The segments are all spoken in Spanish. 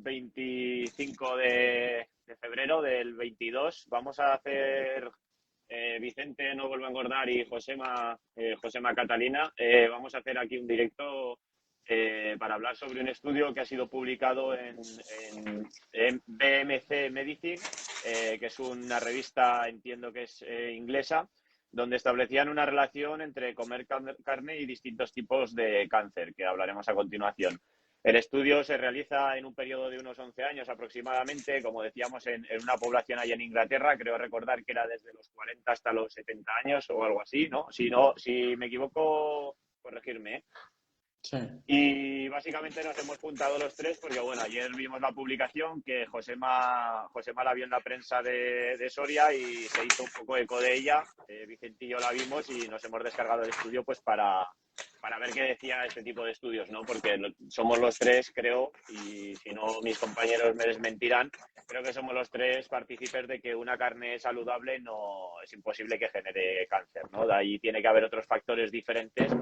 25 de febrero del 22. Vamos a hacer, Vicente no vuelve a engordar y Josema Catalina, vamos a hacer aquí un directo para hablar sobre un estudio que ha sido publicado en BMC Medicine, que es una revista, entiendo que es inglesa, donde establecían una relación entre comer carne y distintos tipos de cáncer, que hablaremos a continuación. El estudio se realiza en un periodo de unos 11 años aproximadamente, como decíamos, en una población allá en Inglaterra. Creo recordar que era desde los 40 hasta los 70 años o algo así, ¿no? Si me equivoco, corregirme, ¿eh? Sí. Y básicamente nos hemos juntado los tres porque, bueno, ayer vimos la publicación que Josema la vio en la prensa de Soria y se hizo un poco eco de ella. Vicente y yo la vimos y nos hemos descargado el estudio pues para ver qué decía este tipo de estudios, ¿no? Porque somos los tres, creo, y si no mis compañeros me desmentirán, creo que somos los tres partícipes de que una carne saludable no es imposible que genere cáncer, ¿no? De ahí tiene que haber otros factores diferentes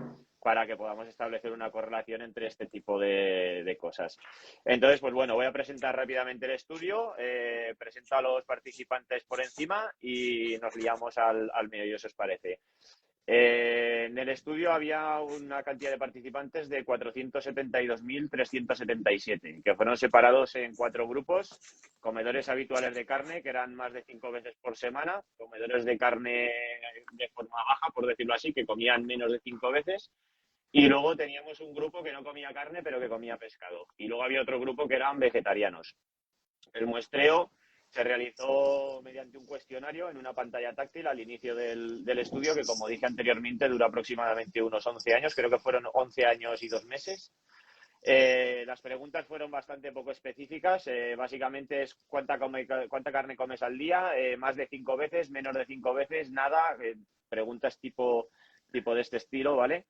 para que podamos establecer una correlación entre este tipo de cosas. Entonces, pues bueno, voy a presentar rápidamente el estudio, presento a los participantes por encima y nos liamos al meollo, si os parece. En el estudio había una cantidad de participantes de 472.377, que fueron separados en 4 grupos: comedores habituales de carne, que eran más de 5 veces por semana; comedores de carne de forma baja, por decirlo así, que comían menos de 5 veces; y luego teníamos un grupo que no comía carne, pero que comía pescado; y luego había otro grupo que eran vegetarianos. El muestreo se realizó mediante un cuestionario en una pantalla táctil al inicio del estudio, que, como dije anteriormente, dura aproximadamente unos 11 años. Creo que fueron 11 años y 2 meses. Las preguntas fueron bastante poco específicas. Básicamente es cuánta carne comes al día, más de 5 veces, menos de 5 veces, nada. Preguntas tipo de este estilo, ¿vale?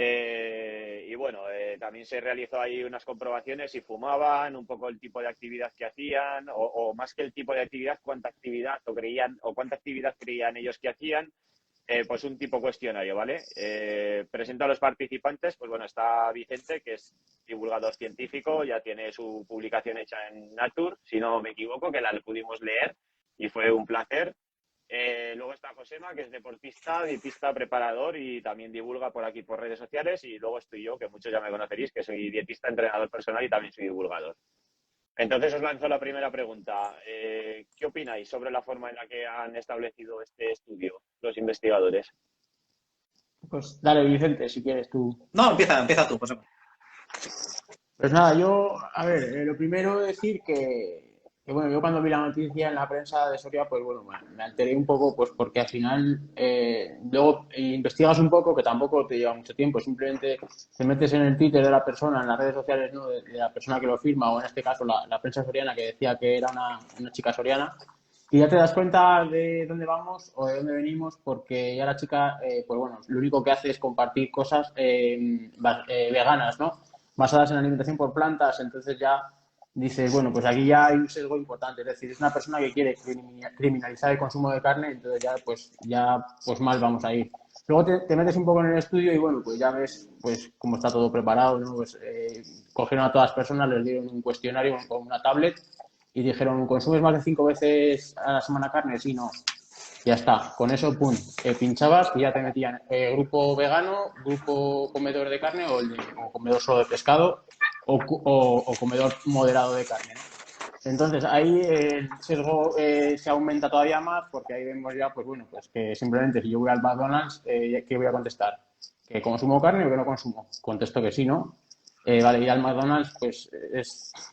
Y bueno, también se realizó ahí unas comprobaciones: si fumaban, un poco el tipo de actividad que hacían, o más que el tipo de actividad, cuánta actividad creían ellos que hacían. Pues un tipo cuestionario, ¿vale? Presento a los participantes. Pues bueno, está Vicente, que es divulgador científico, ya tiene su publicación hecha en Nature, si no me equivoco, que la pudimos leer y fue un placer. Luego está Josema, que es deportista, dietista, preparador y también divulga por aquí por redes sociales. Y luego estoy yo, que muchos ya me conoceréis, que soy dietista, entrenador personal y también soy divulgador. Entonces os lanzo la primera pregunta. ¿Qué opináis sobre la forma en la que han establecido este estudio los investigadores? Pues dale, Vicente, si quieres tú. No, empieza tú, José. Pues nada, yo, a ver, lo primero decir bueno, yo cuando vi la noticia en la prensa de Soria, pues bueno, me alteré un poco, pues porque al final luego investigas un poco, que tampoco te lleva mucho tiempo, simplemente te metes en el Twitter de la persona, en las redes sociales, ¿no? de la persona que lo firma, o en este caso la prensa soriana, que decía que era una chica soriana, y ya te das cuenta de dónde vamos o de dónde venimos, porque ya la chica, pues bueno, lo único que hace es compartir cosas veganas, ¿no? Basadas en alimentación por plantas. Entonces ya dices, bueno, pues aquí ya hay un sesgo importante. Es decir, es una persona que quiere criminalizar el consumo de carne, entonces pues mal vamos a ir. Luego te metes un poco en el estudio y bueno, pues ya ves pues cómo está todo preparado, ¿no? Pues cogieron a todas las personas, les dieron un cuestionario con una tablet y dijeron: ¿consumes más de 5 veces a la semana carne? Sí, no. Ya está, con eso, pum, pinchabas y ya te metían grupo vegano, grupo comedor de carne, o comedor solo de pescado, o comedor moderado de carne, ¿no? Entonces ahí el sesgo se aumenta todavía más, porque ahí vemos ya, pues bueno, pues que simplemente si yo voy al McDonald's, ¿qué voy a contestar? ¿Que consumo carne o que no consumo? Contesto que sí, ¿no? Vale, ir al McDonald's, pues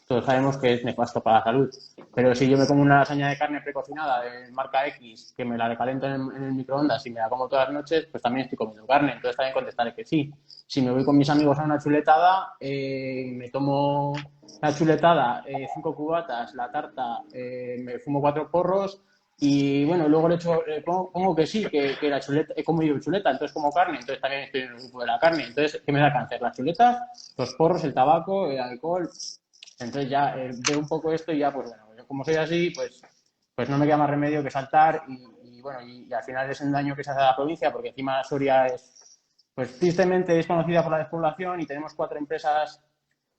todos sabemos que es nefasto para la salud. Pero si yo me como una lasaña de carne precocinada de marca X, que me la recaliento en el microondas y me la como todas las noches, pues también estoy comiendo carne. Entonces también contestaré que sí. Si me voy con mis amigos a una chuletada, me tomo la chuletada, 5 cubatas, la tarta, me fumo 4 porros. Y bueno, luego le echo, pongo que sí, que la chuleta, he comido chuleta, entonces como carne, entonces también estoy en el grupo de la carne. Entonces, ¿qué me da cáncer? Las chuletas, los porros, el tabaco, el alcohol. Entonces ya veo un poco esto y ya, pues bueno, yo como soy así, pues no me queda más remedio que saltar y bueno, y al final es un daño que se hace a la provincia, porque encima Soria es, pues tristemente, es conocida por la despoblación y tenemos 4 empresas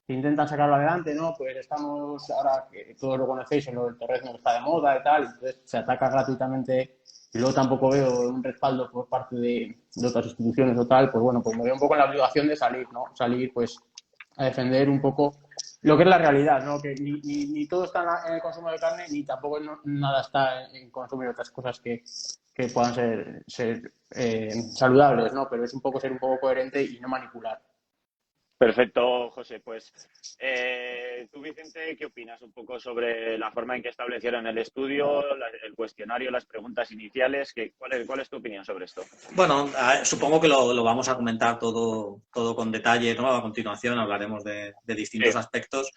que intentan sacarlo adelante, ¿no? Pues estamos, ahora que todos lo conocéis, en lo del terrorismo que está de moda y tal, entonces se ataca gratuitamente y luego tampoco veo un respaldo por parte de otras instituciones o tal, pues bueno, pues me veo un poco en la obligación de salir, ¿no? Salir, pues, a defender un poco lo que es la realidad, ¿no? Que ni todo está en el consumo de carne, ni tampoco nada está en consumir otras cosas que puedan ser saludables, ¿no? Pero es un poco ser un poco coherente y no manipular. Perfecto, José. Pues tú, Vicente, ¿qué opinas un poco sobre la forma en que establecieron el estudio, el cuestionario, las preguntas iniciales? ¿Cuál es tu opinión sobre esto? Bueno, supongo que lo vamos a comentar todo con detalle, ¿no? A continuación hablaremos de distintos Sí. aspectos.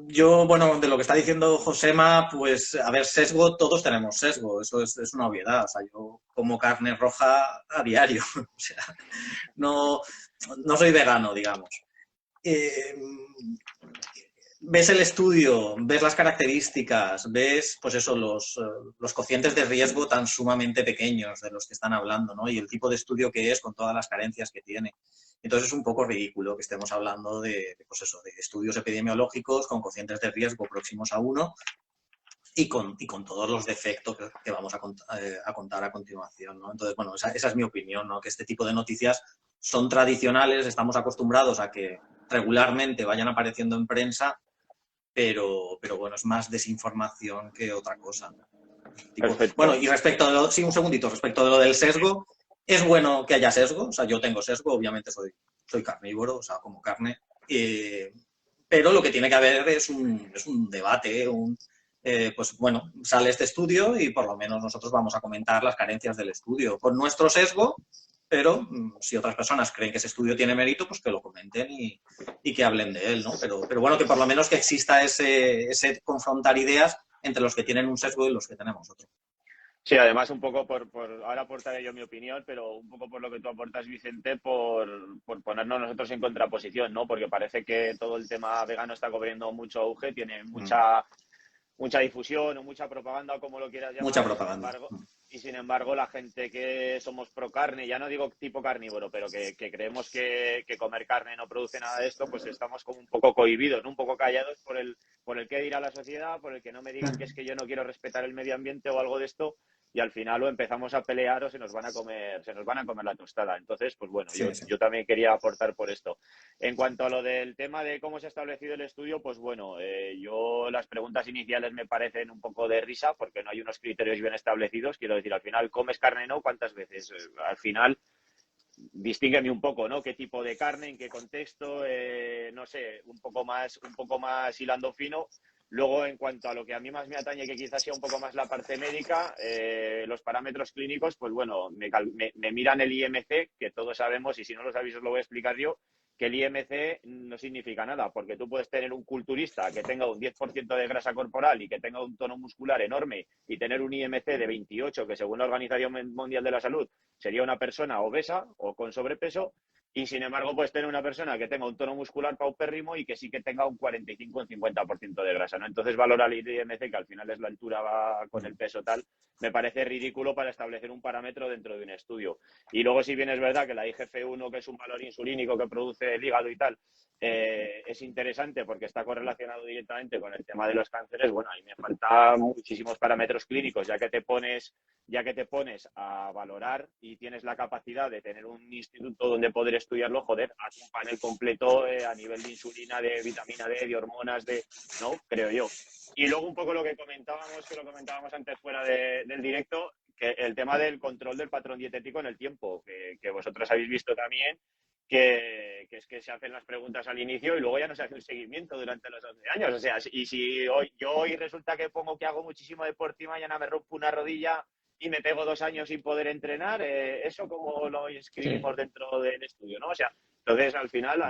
Yo, bueno, de lo que está diciendo Josema, pues, a ver, sesgo, todos tenemos sesgo, eso es una obviedad. O sea, yo como carne roja a diario, o sea, no, no soy vegano, digamos. Eh, ves el estudio, ves las características, ves, pues eso, los cocientes de riesgo tan sumamente pequeños de los que están hablando, ¿no? Y el tipo de estudio que es con todas las carencias que tiene. Entonces es un poco ridículo que estemos hablando pues eso, de estudios epidemiológicos con cocientes de riesgo próximos a 1 y con todos los defectos que vamos a contar a continuación, ¿no? Entonces, bueno, esa es mi opinión, ¿no? Que este tipo de noticias son tradicionales, estamos acostumbrados a que regularmente vayan apareciendo en prensa, pero bueno, es más desinformación que otra cosa. Bueno, Perfecto. y sí, un segundito, respecto de lo del sesgo, es bueno que haya sesgo, o sea, yo tengo sesgo, obviamente soy carnívoro, o sea, como carne, pero lo que tiene que haber es un debate, pues bueno, sale este estudio y por lo menos nosotros vamos a comentar las carencias del estudio con nuestro sesgo, pero si otras personas creen que ese estudio tiene mérito, pues que lo comenten y que hablen de él, ¿no? Pero bueno, que por lo menos que exista ese confrontar ideas entre los que tienen un sesgo y los que tenemos otro. Sí, además un poco ahora aportaré yo mi opinión, pero un poco por lo que tú aportas, Vicente, por ponernos nosotros en contraposición, ¿no? Porque parece que todo el tema vegano está cobrando mucho auge, tiene mucha difusión o mucha propaganda o como lo quieras Mucha llamar, propaganda. y sin embargo la gente que somos pro carne, ya no digo tipo carnívoro, pero que creemos que comer carne no produce nada de esto, pues estamos como un poco cohibidos, ¿no? Un poco callados por el qué dirá la sociedad, por el que no me digan que es que yo no quiero respetar el medio ambiente o algo de esto, y al final o empezamos a pelear o se nos van a comer la tostada. Entonces, pues bueno, Sí, sí. yo también quería aportar por esto. En cuanto a lo del tema de cómo se ha establecido el estudio, pues bueno, yo las preguntas iniciales me parecen un poco de risa porque no hay unos criterios bien establecidos. Quiero decir, al final, ¿comes carne no? ¿Cuántas veces? Al final, distíngueme un poco, ¿no? ¿Qué tipo de carne? ¿En qué contexto? No sé, un poco más hilando fino. Luego, en cuanto a lo que a mí más me atañe, que quizás sea un poco más la parte médica, los parámetros clínicos, pues bueno, me miran el IMC, que todos sabemos, y si no lo sabéis os lo voy a explicar yo, que el IMC no significa nada, porque tú puedes tener un culturista que tenga un 10% de grasa corporal y que tenga un tono muscular enorme y tener un IMC de 28, que según la Organización Mundial de la Salud sería una persona obesa o con sobrepeso, y sin embargo puedes tener una persona que tenga un tono muscular paupérrimo y que sí que tenga un 45 o un 50% de grasa, ¿no? Entonces valorar el IMC, que al final es la altura va con el peso tal, me parece ridículo para establecer un parámetro dentro de un estudio. Y luego, si bien es verdad que la IGF-1, que es un valor insulínico que produce el hígado y tal, es interesante porque está correlacionado directamente con el tema de los cánceres, bueno, ahí me faltan muchísimos parámetros clínicos, ya que te pones a valorar y tienes la capacidad de tener un instituto donde poder estudiarlo, joder, haz un panel completo a nivel de insulina, de vitamina D, de hormonas, ¿no? Creo yo. Y luego un poco lo que comentábamos antes fuera del directo, que el tema del control del patrón dietético en el tiempo, que vosotros habéis visto también, que es que se hacen las preguntas al inicio y luego ya no se hace un seguimiento durante los 11 años. O sea, y si hoy resulta que pongo que hago muchísimo deporte y mañana me rompo una rodilla y me pego 2 años sin poder entrenar, eso como lo Sí, escribimos dentro del estudio, ¿no? O sea, entonces al final,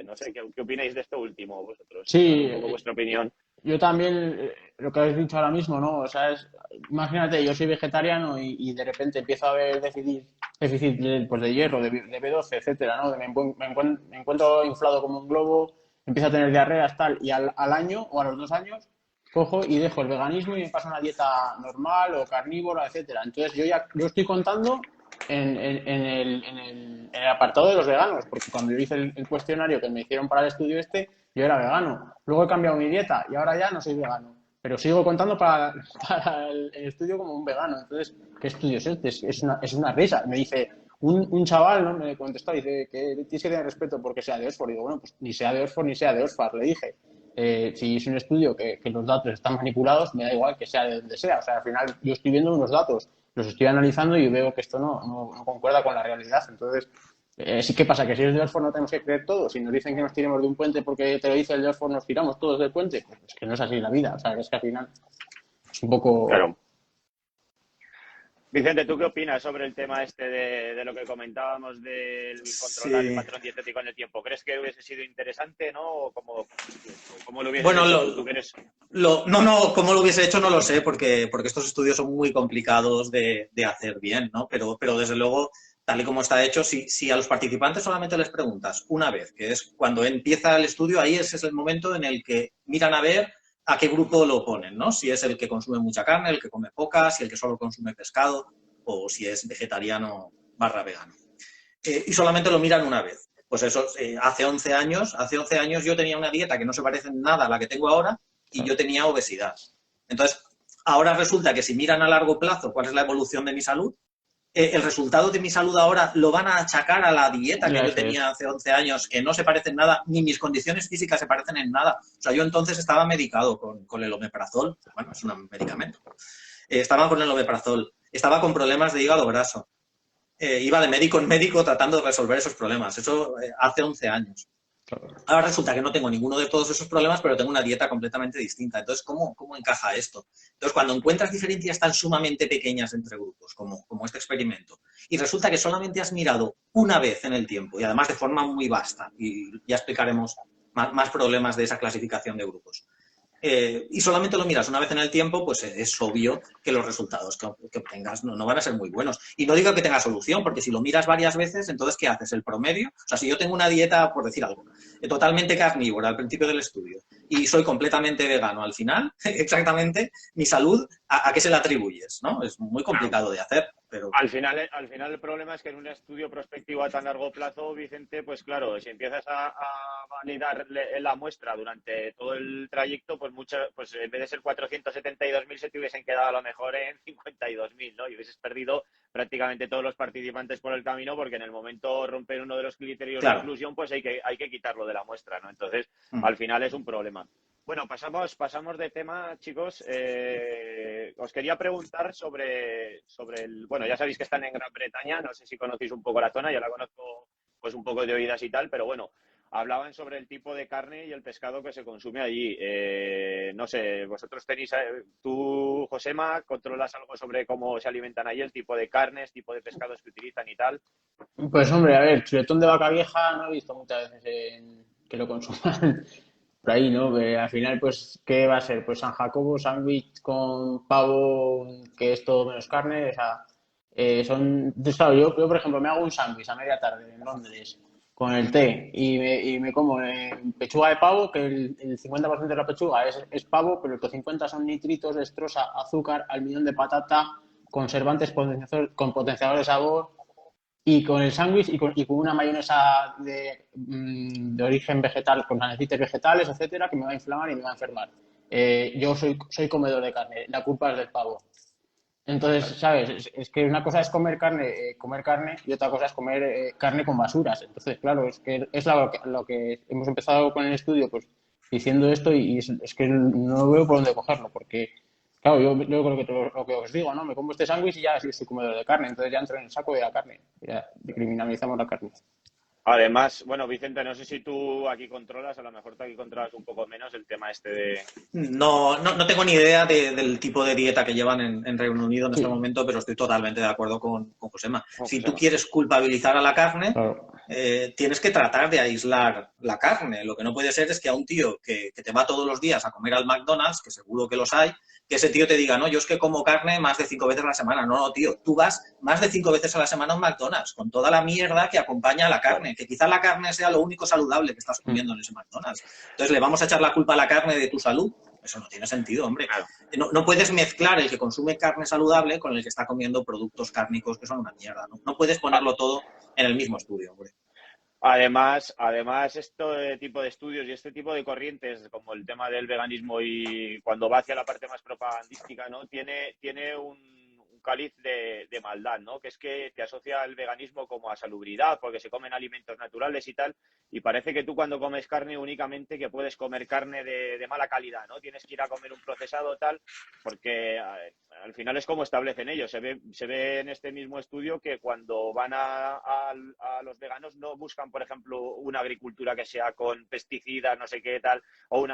no sé, ¿qué opináis de esto último vosotros? Dar un poco sí, vuestra opinión. yo también, lo que habéis dicho ahora mismo, ¿no? O sea, imagínate, yo soy vegetariano y de repente empiezo a ver déficit pues, de hierro, de B12, etcétera, ¿no? Me encuentro inflado como un globo, empiezo a tener diarreas, tal, y al año o a los 2 años cojo y dejo el veganismo y me paso a una dieta normal o carnívora, etcétera. Entonces yo estoy contando en el apartado de los veganos, porque cuando yo hice el cuestionario que me hicieron para el estudio yo era vegano. Luego he cambiado mi dieta y ahora ya no soy vegano. Pero sigo contando para el estudio como un vegano. Entonces, ¿qué estudio es este? Es una risa. Me dice un chaval, ¿no? Me contestó, dice que tienes que tener respeto porque sea de Oxford. Y digo, bueno, pues ni sea de Oxford ni sea de Oxford, le dije. Si es un estudio que los datos están manipulados, me da igual que sea de donde sea. O sea, al final yo estoy viendo unos datos, los estoy analizando y veo que esto no concuerda con la realidad. Entonces, sí, ¿qué pasa? ¿Que si es de Oxford no tenemos que creer todo? Si nos dicen que nos tiremos de un puente porque te lo dice el de Oxford, nos tiramos todos del puente. Pues es que no es así la vida. O sea, es que al final es un poco... Claro. Vicente, ¿tú qué opinas sobre el tema este de lo que comentábamos del controlar el Sí. patrón dietético en el tiempo? ¿Crees que hubiese sido interesante, no? ¿O cómo lo hubieses Bueno, hecho? ¿Tú que eres? no, cómo lo hubiese hecho no lo sé, porque estos estudios son muy complicados de hacer bien, ¿no? Pero desde luego, tal y como está hecho, si a los participantes solamente les preguntas una vez, que es cuando empieza el estudio, ahí ese es el momento en el que miran a ver a qué grupo lo ponen, ¿no? Si es el que consume mucha carne, el que come poca, si el que solo consume pescado, o si es vegetariano / vegano. Y solamente lo miran una vez. Pues eso, hace 11 años yo tenía una dieta que no se parece en nada a la que tengo ahora y yo tenía obesidad. Entonces, ahora resulta que si miran a largo plazo cuál es la evolución de mi salud, el resultado de mi salud ahora lo van a achacar a la dieta que yo tenía hace 11 años, que no se parece en nada, ni mis condiciones físicas se parecen en nada. O sea, yo entonces estaba medicado con el omeprazol, bueno, es un medicamento. Estaba con el omeprazol, estaba con problemas de hígado graso. Iba de médico en médico tratando de resolver esos problemas. Eso hace 11 años. Ahora resulta que no tengo ninguno de todos esos problemas, pero tengo una dieta completamente distinta. Entonces, ¿cómo encaja esto? Entonces, cuando encuentras diferencias tan sumamente pequeñas entre grupos, como este experimento, y resulta que solamente has mirado una vez en el tiempo, y además de forma muy vasta, y ya explicaremos más problemas de esa clasificación de grupos, y solamente lo miras una vez en el tiempo, pues es obvio que los resultados que obtengas no van a ser muy buenos. Y no digo que tenga solución, porque si lo miras varias veces, entonces, ¿qué haces? ¿El promedio? O sea, si yo tengo una dieta, por decir algo, totalmente carnívora al principio del estudio y soy completamente vegano al final, exactamente, mi salud, ¿a qué se la atribuyes? ¿No? Es muy complicado de hacer. Pero... Al final el problema es que en un estudio prospectivo a tan largo plazo, Vicente, pues claro, si empiezas a validar la muestra durante todo el trayecto, pues en vez de ser 472.000 se te hubiesen quedado a lo mejor en 52.000, ¿no? Y hubieses perdido prácticamente todos los participantes por el camino, porque en el momento romper uno de los criterios de inclusión, pues hay que quitarlo de la muestra, ¿no? Entonces, al final es un problema. Bueno, pasamos de tema, chicos. Os quería preguntar sobre el... Bueno, ya sabéis que están en Gran Bretaña, no sé si conocéis un poco la zona, yo la conozco pues un poco de oídas y tal, pero bueno, hablaban sobre el tipo de carne y el pescado que se consume allí. No sé, vosotros tenéis... tú, Josema, ¿controlas algo sobre cómo se alimentan allí, el tipo de carnes, tipo de pescados que utilizan y tal? Pues hombre, a ver, chuletón de vaca vieja no he visto muchas veces que lo consuman por ahí, ¿no? Al final, pues, ¿qué va a ser? Pues San Jacobo, sándwich con pavo, que es todo menos carne, o sea, entonces, claro, yo, por ejemplo, me hago un sándwich a media tarde en Londres con el té y me como pechuga de pavo, que el 50% de la pechuga es pavo, pero el otro 50% son nitritos, destroza, azúcar, almidón de patata, conservantes, con potenciador de sabor. Y con el sándwich y con una mayonesa de origen vegetal, con aceites vegetales, etcétera, que me va a inflamar y me va a enfermar. Yo soy comedor de carne, la culpa es del pavo. Entonces, ¿sabes? Es que una cosa es comer carne y otra cosa es comer carne con basuras. Entonces, claro, es que es lo que hemos empezado con el estudio, pues diciendo esto y es que no veo por dónde cogerlo, porque claro, yo lo que os digo, ¿no? Me como este sándwich y ya soy comedor de carne, entonces ya entro en el saco de la carne. Ya criminalizamos la carne. Además, bueno, Vicente, no sé si tú aquí controlas, a lo mejor tú aquí controlas un poco menos el tema este de... No tengo ni idea del tipo de dieta que llevan en Reino Unido en este momento, pero estoy totalmente de acuerdo con Josema. Si tú quieres culpabilizar a la carne, claro, tienes que tratar de aislar la carne. Lo que no puede ser es que a un tío que te va todos los días a comer al McDonald's, que seguro que los hay, que ese tío te diga, no, yo es que como carne más de 5 veces a la semana. No, tío, tú vas más de 5 veces a la semana a un McDonald's, con toda la mierda que acompaña a la carne, que quizá la carne sea lo único saludable que estás comiendo en ese McDonald's. Entonces, ¿le vamos a echar la culpa a la carne de tu salud? Eso no tiene sentido, hombre. Claro. No puedes mezclar el que consume carne saludable con el que está comiendo productos cárnicos que son una mierda, ¿no? No puedes ponerlo todo en el mismo estudio, hombre. Además, este tipo de estudios y este tipo de corrientes, como el tema del veganismo y cuando va hacia la parte más propagandística, ¿no? Tiene un cáliz de maldad, ¿no? Que es que te asocia el veganismo como a salubridad, porque se comen alimentos naturales y tal, y parece que tú cuando comes carne únicamente que puedes comer carne de mala calidad, ¿no? Tienes que ir a comer un procesado tal, porque al final es como establecen ellos. Se ve en este mismo estudio que cuando van a los veganos no buscan, por ejemplo, una agricultura que sea con pesticidas, no sé qué tal, o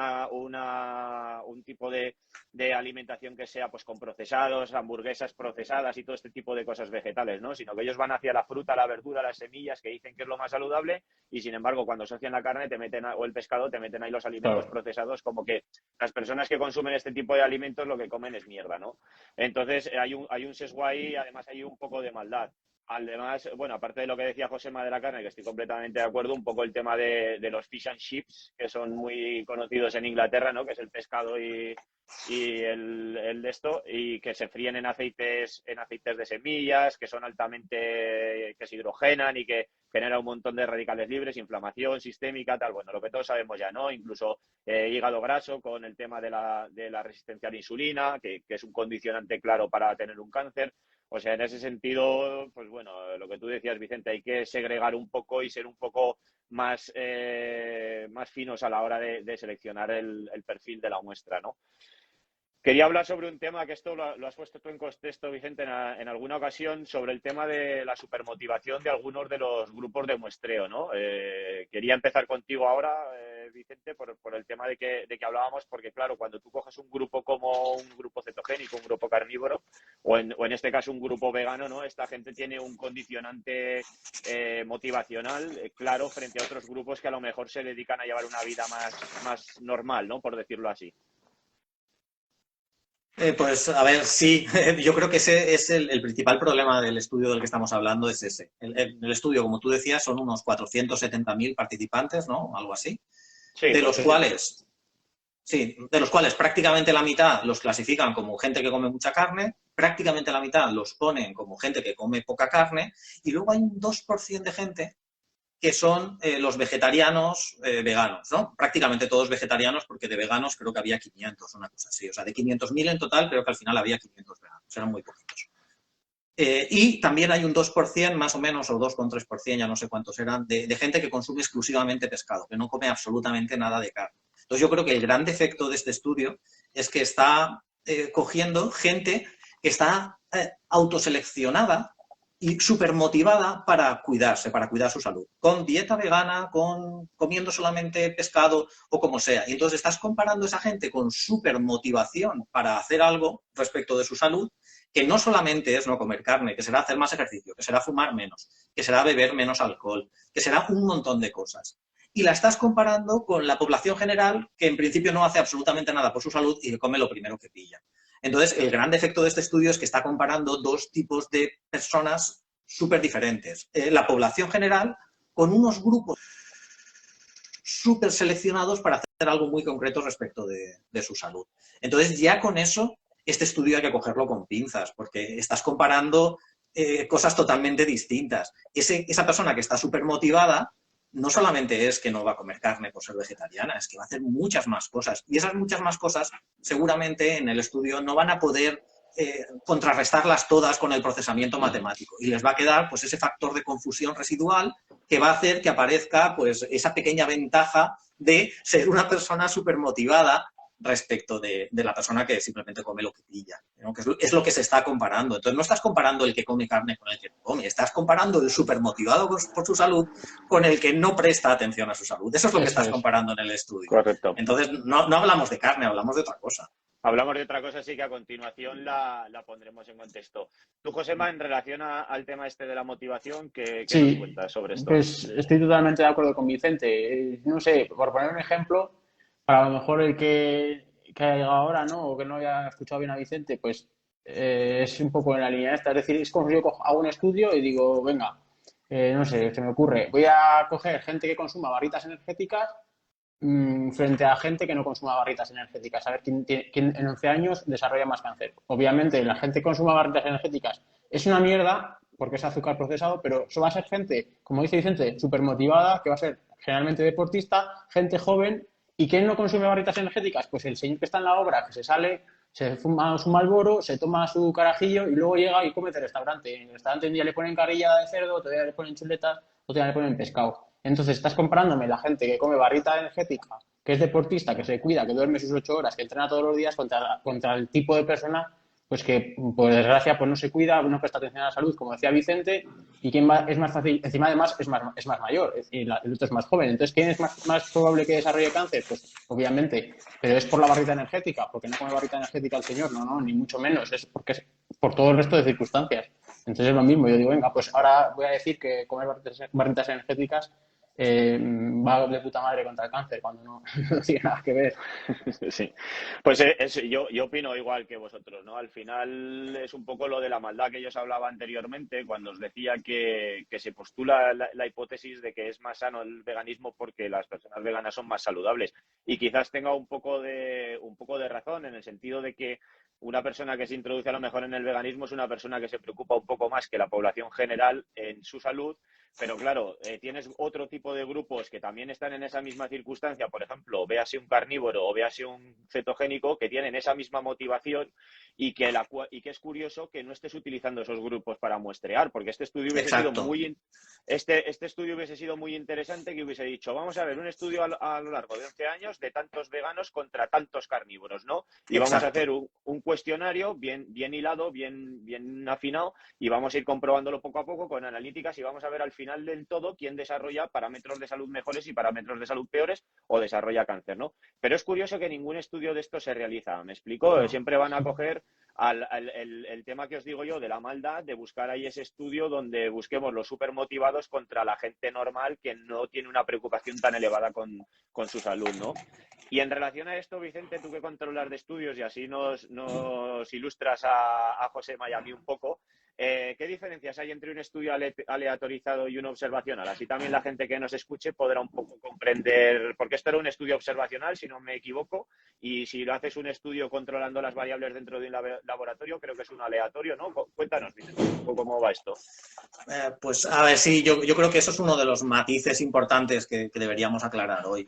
un tipo de alimentación que sea pues con procesados, hamburguesas procesadas y todo este tipo de cosas vegetales, ¿no? Sino que ellos van hacia la fruta, la verdura, las semillas, que dicen que es lo más saludable, y sin embargo cuando asocian la carne o el pescado te meten ahí los alimentos procesados, como que las personas que consumen este tipo de alimentos lo que comen es mierda, ¿no? Entonces hay un sesgo ahí, además hay un poco de maldad. Además, bueno, aparte de lo que decía Josema de la carne, que estoy completamente de acuerdo, un poco el tema de los fish and chips, que son muy conocidos en Inglaterra, ¿no? Que es el pescado y el de esto, y que se fríen en aceites de semillas, que son altamente, que se hidrogenan y que genera un montón de radicales libres, inflamación sistémica, tal, bueno, lo que todos sabemos ya, ¿no? Incluso hígado graso con el tema de la resistencia a la insulina, que es un condicionante claro para tener un cáncer. O sea, en ese sentido, pues bueno, lo que tú decías, Vicente, hay que segregar un poco y ser un poco más finos a la hora de seleccionar el perfil de la muestra, ¿no? Quería hablar sobre un tema que esto lo has puesto tú en contexto, Vicente, en alguna ocasión, sobre el tema de la supermotivación de algunos de los grupos de muestreo, ¿no? Quería empezar contigo ahora, Vicente, por el tema de que hablábamos, porque claro, cuando tú coges un grupo como un grupo cetogénico, un grupo carnívoro, o en este caso un grupo vegano, ¿no? Esta gente tiene un condicionante motivacional claro frente a otros grupos que a lo mejor se dedican a llevar una vida más normal, ¿no? Por decirlo así. Pues a ver, sí, yo creo que ese es el principal problema del estudio del que estamos hablando, es ese. El estudio, como tú decías, son unos 470.000 participantes, ¿no? Algo así. Sí, de los cuales prácticamente la mitad los clasifican como gente que come mucha carne, prácticamente la mitad los ponen como gente que come poca carne, y luego hay un 2% de gente que son los vegetarianos veganos, ¿no? Prácticamente todos vegetarianos, porque de veganos creo que había 500, una cosa así. O sea, de 500.000 en total, creo que al final había 500 veganos. Eran muy poquitos. Y también hay un 2% más o menos, o 2,3%, ya no sé cuántos eran, de gente que consume exclusivamente pescado, que no come absolutamente nada de carne. Entonces yo creo que el gran defecto de este estudio es que está cogiendo gente que está autoseleccionada y súper motivada para cuidarse, para cuidar su salud. Con dieta vegana, comiendo solamente pescado o como sea. Y entonces estás comparando a esa gente con súper motivación para hacer algo respecto de su salud, que no solamente es no comer carne, que será hacer más ejercicio, que será fumar menos, que será beber menos alcohol, que será un montón de cosas. Y la estás comparando con la población general, que en principio no hace absolutamente nada por su salud y que come lo primero que pilla. Entonces, el gran defecto de este estudio es que está comparando dos tipos de personas súper diferentes. La población general con unos grupos súper seleccionados para hacer algo muy concreto respecto de su salud. Entonces, ya con eso, este estudio hay que cogerlo con pinzas, porque estás comparando cosas totalmente distintas. Esa persona que está súper motivada no solamente es que no va a comer carne por ser vegetariana, es que va a hacer muchas más cosas. Y esas muchas más cosas, seguramente en el estudio no van a poder contrarrestarlas todas con el procesamiento matemático. Y les va a quedar pues ese factor de confusión residual que va a hacer que aparezca pues esa pequeña ventaja de ser una persona súper motivada respecto de la persona que simplemente come lo que pilla, ¿no? Que es lo que se está comparando. Entonces no estás comparando el que come carne con el que no come, estás comparando el súper motivado por su salud con el que no presta atención a su salud. Eso es lo que estás comparando en el estudio. Correcto. Entonces no hablamos de carne, hablamos de otra cosa. Hablamos de otra cosa, así que a continuación la pondremos en contexto. Tú, Josema, en relación al tema este de la motivación, ¿qué nos cuentas sobre esto? Pues estoy totalmente de acuerdo con Vicente. No sé, por poner un ejemplo, para lo mejor el que haya llegado ahora, ¿no? O que no haya escuchado bien a Vicente, pues es un poco en la línea esta. Es decir, es como si yo hago un estudio y digo, venga, no sé, se me ocurre, voy a coger gente que consuma barritas energéticas frente a gente que no consuma barritas energéticas. A ver quién en 11 años desarrolla más cáncer. Obviamente, la gente que consuma barritas energéticas es una mierda porque es azúcar procesado, pero eso va a ser gente, como dice Vicente, súper motivada, que va a ser generalmente deportista, gente joven. ¿Y quién no consume barritas energéticas? Pues el señor que está en la obra, que se sale, se fuma su Marlboro, se toma su carajillo y luego llega y come en el restaurante. En el restaurante un día le ponen carrilla de cerdo, otro día le ponen chuletas, otro día le ponen pescado. Entonces estás comparándome la gente que come barrita energética, que es deportista, que se cuida, que duerme sus 8 horas, que entrena todos los días contra el tipo de persona pues que por desgracia pues no se cuida, no presta atención a la salud, como decía Vicente, y quién es más fácil, encima además es más mayor, y el otro es más joven. Entonces, ¿quién es más probable que desarrolle cáncer? Pues obviamente, pero es por la barrita energética, porque no come barrita energética el señor, no, ni mucho menos, es porque es por todo el resto de circunstancias. Entonces es lo mismo, yo digo, venga, pues ahora voy a decir que comer barritas energéticas va de puta madre contra el cáncer, cuando no tiene nada que ver. Sí, pues yo opino igual que vosotros, ¿no? Al final es un poco lo de la maldad que yo os hablaba anteriormente, cuando os decía que se postula la hipótesis de que es más sano el veganismo porque las personas veganas son más saludables. Y quizás tenga un poco de razón en el sentido de que una persona que se introduce a lo mejor en el veganismo es una persona que se preocupa un poco más que la población general en su salud. Pero claro, tienes otro tipo de grupos que también están en esa misma circunstancia, por ejemplo, véase un carnívoro o véase un cetogénico, que tienen esa misma motivación y que es curioso que no estés utilizando esos grupos para muestrear, porque este estudio hubiese sido este estudio hubiese sido muy interesante, que hubiese dicho, vamos a ver, un estudio a lo largo de 11 años de tantos veganos contra tantos carnívoros, ¿no? Y vamos a hacer un cuestionario bien hilado, bien afinado, y vamos a ir comprobándolo poco a poco con analíticas y vamos a ver al final del todo quién desarrolla parámetros de salud mejores y parámetros de salud peores o desarrolla cáncer, ¿no? Pero es curioso que ningún estudio de esto se realiza, ¿me explico? No. Siempre van a coger el tema que os digo yo de la maldad, de buscar ahí ese estudio donde busquemos los súper motivados contra la gente normal que no tiene una preocupación tan elevada con su salud, ¿no? Y en relación a esto, Vicente, tú que controlas de estudios y así nos ilustras a José y a mí un poco, ¿qué diferencias hay entre un estudio aleatorizado y uno observacional? Así también la gente que nos escuche podrá un poco comprender, porque esto era un estudio observacional, si no me equivoco, y si lo haces un estudio controlando las variables dentro de un laboratorio, creo que es un aleatorio, ¿no? Cuéntanos, Vicente, un poco cómo va esto. Pues a ver, sí, yo creo que eso es uno de los matices importantes que deberíamos aclarar hoy.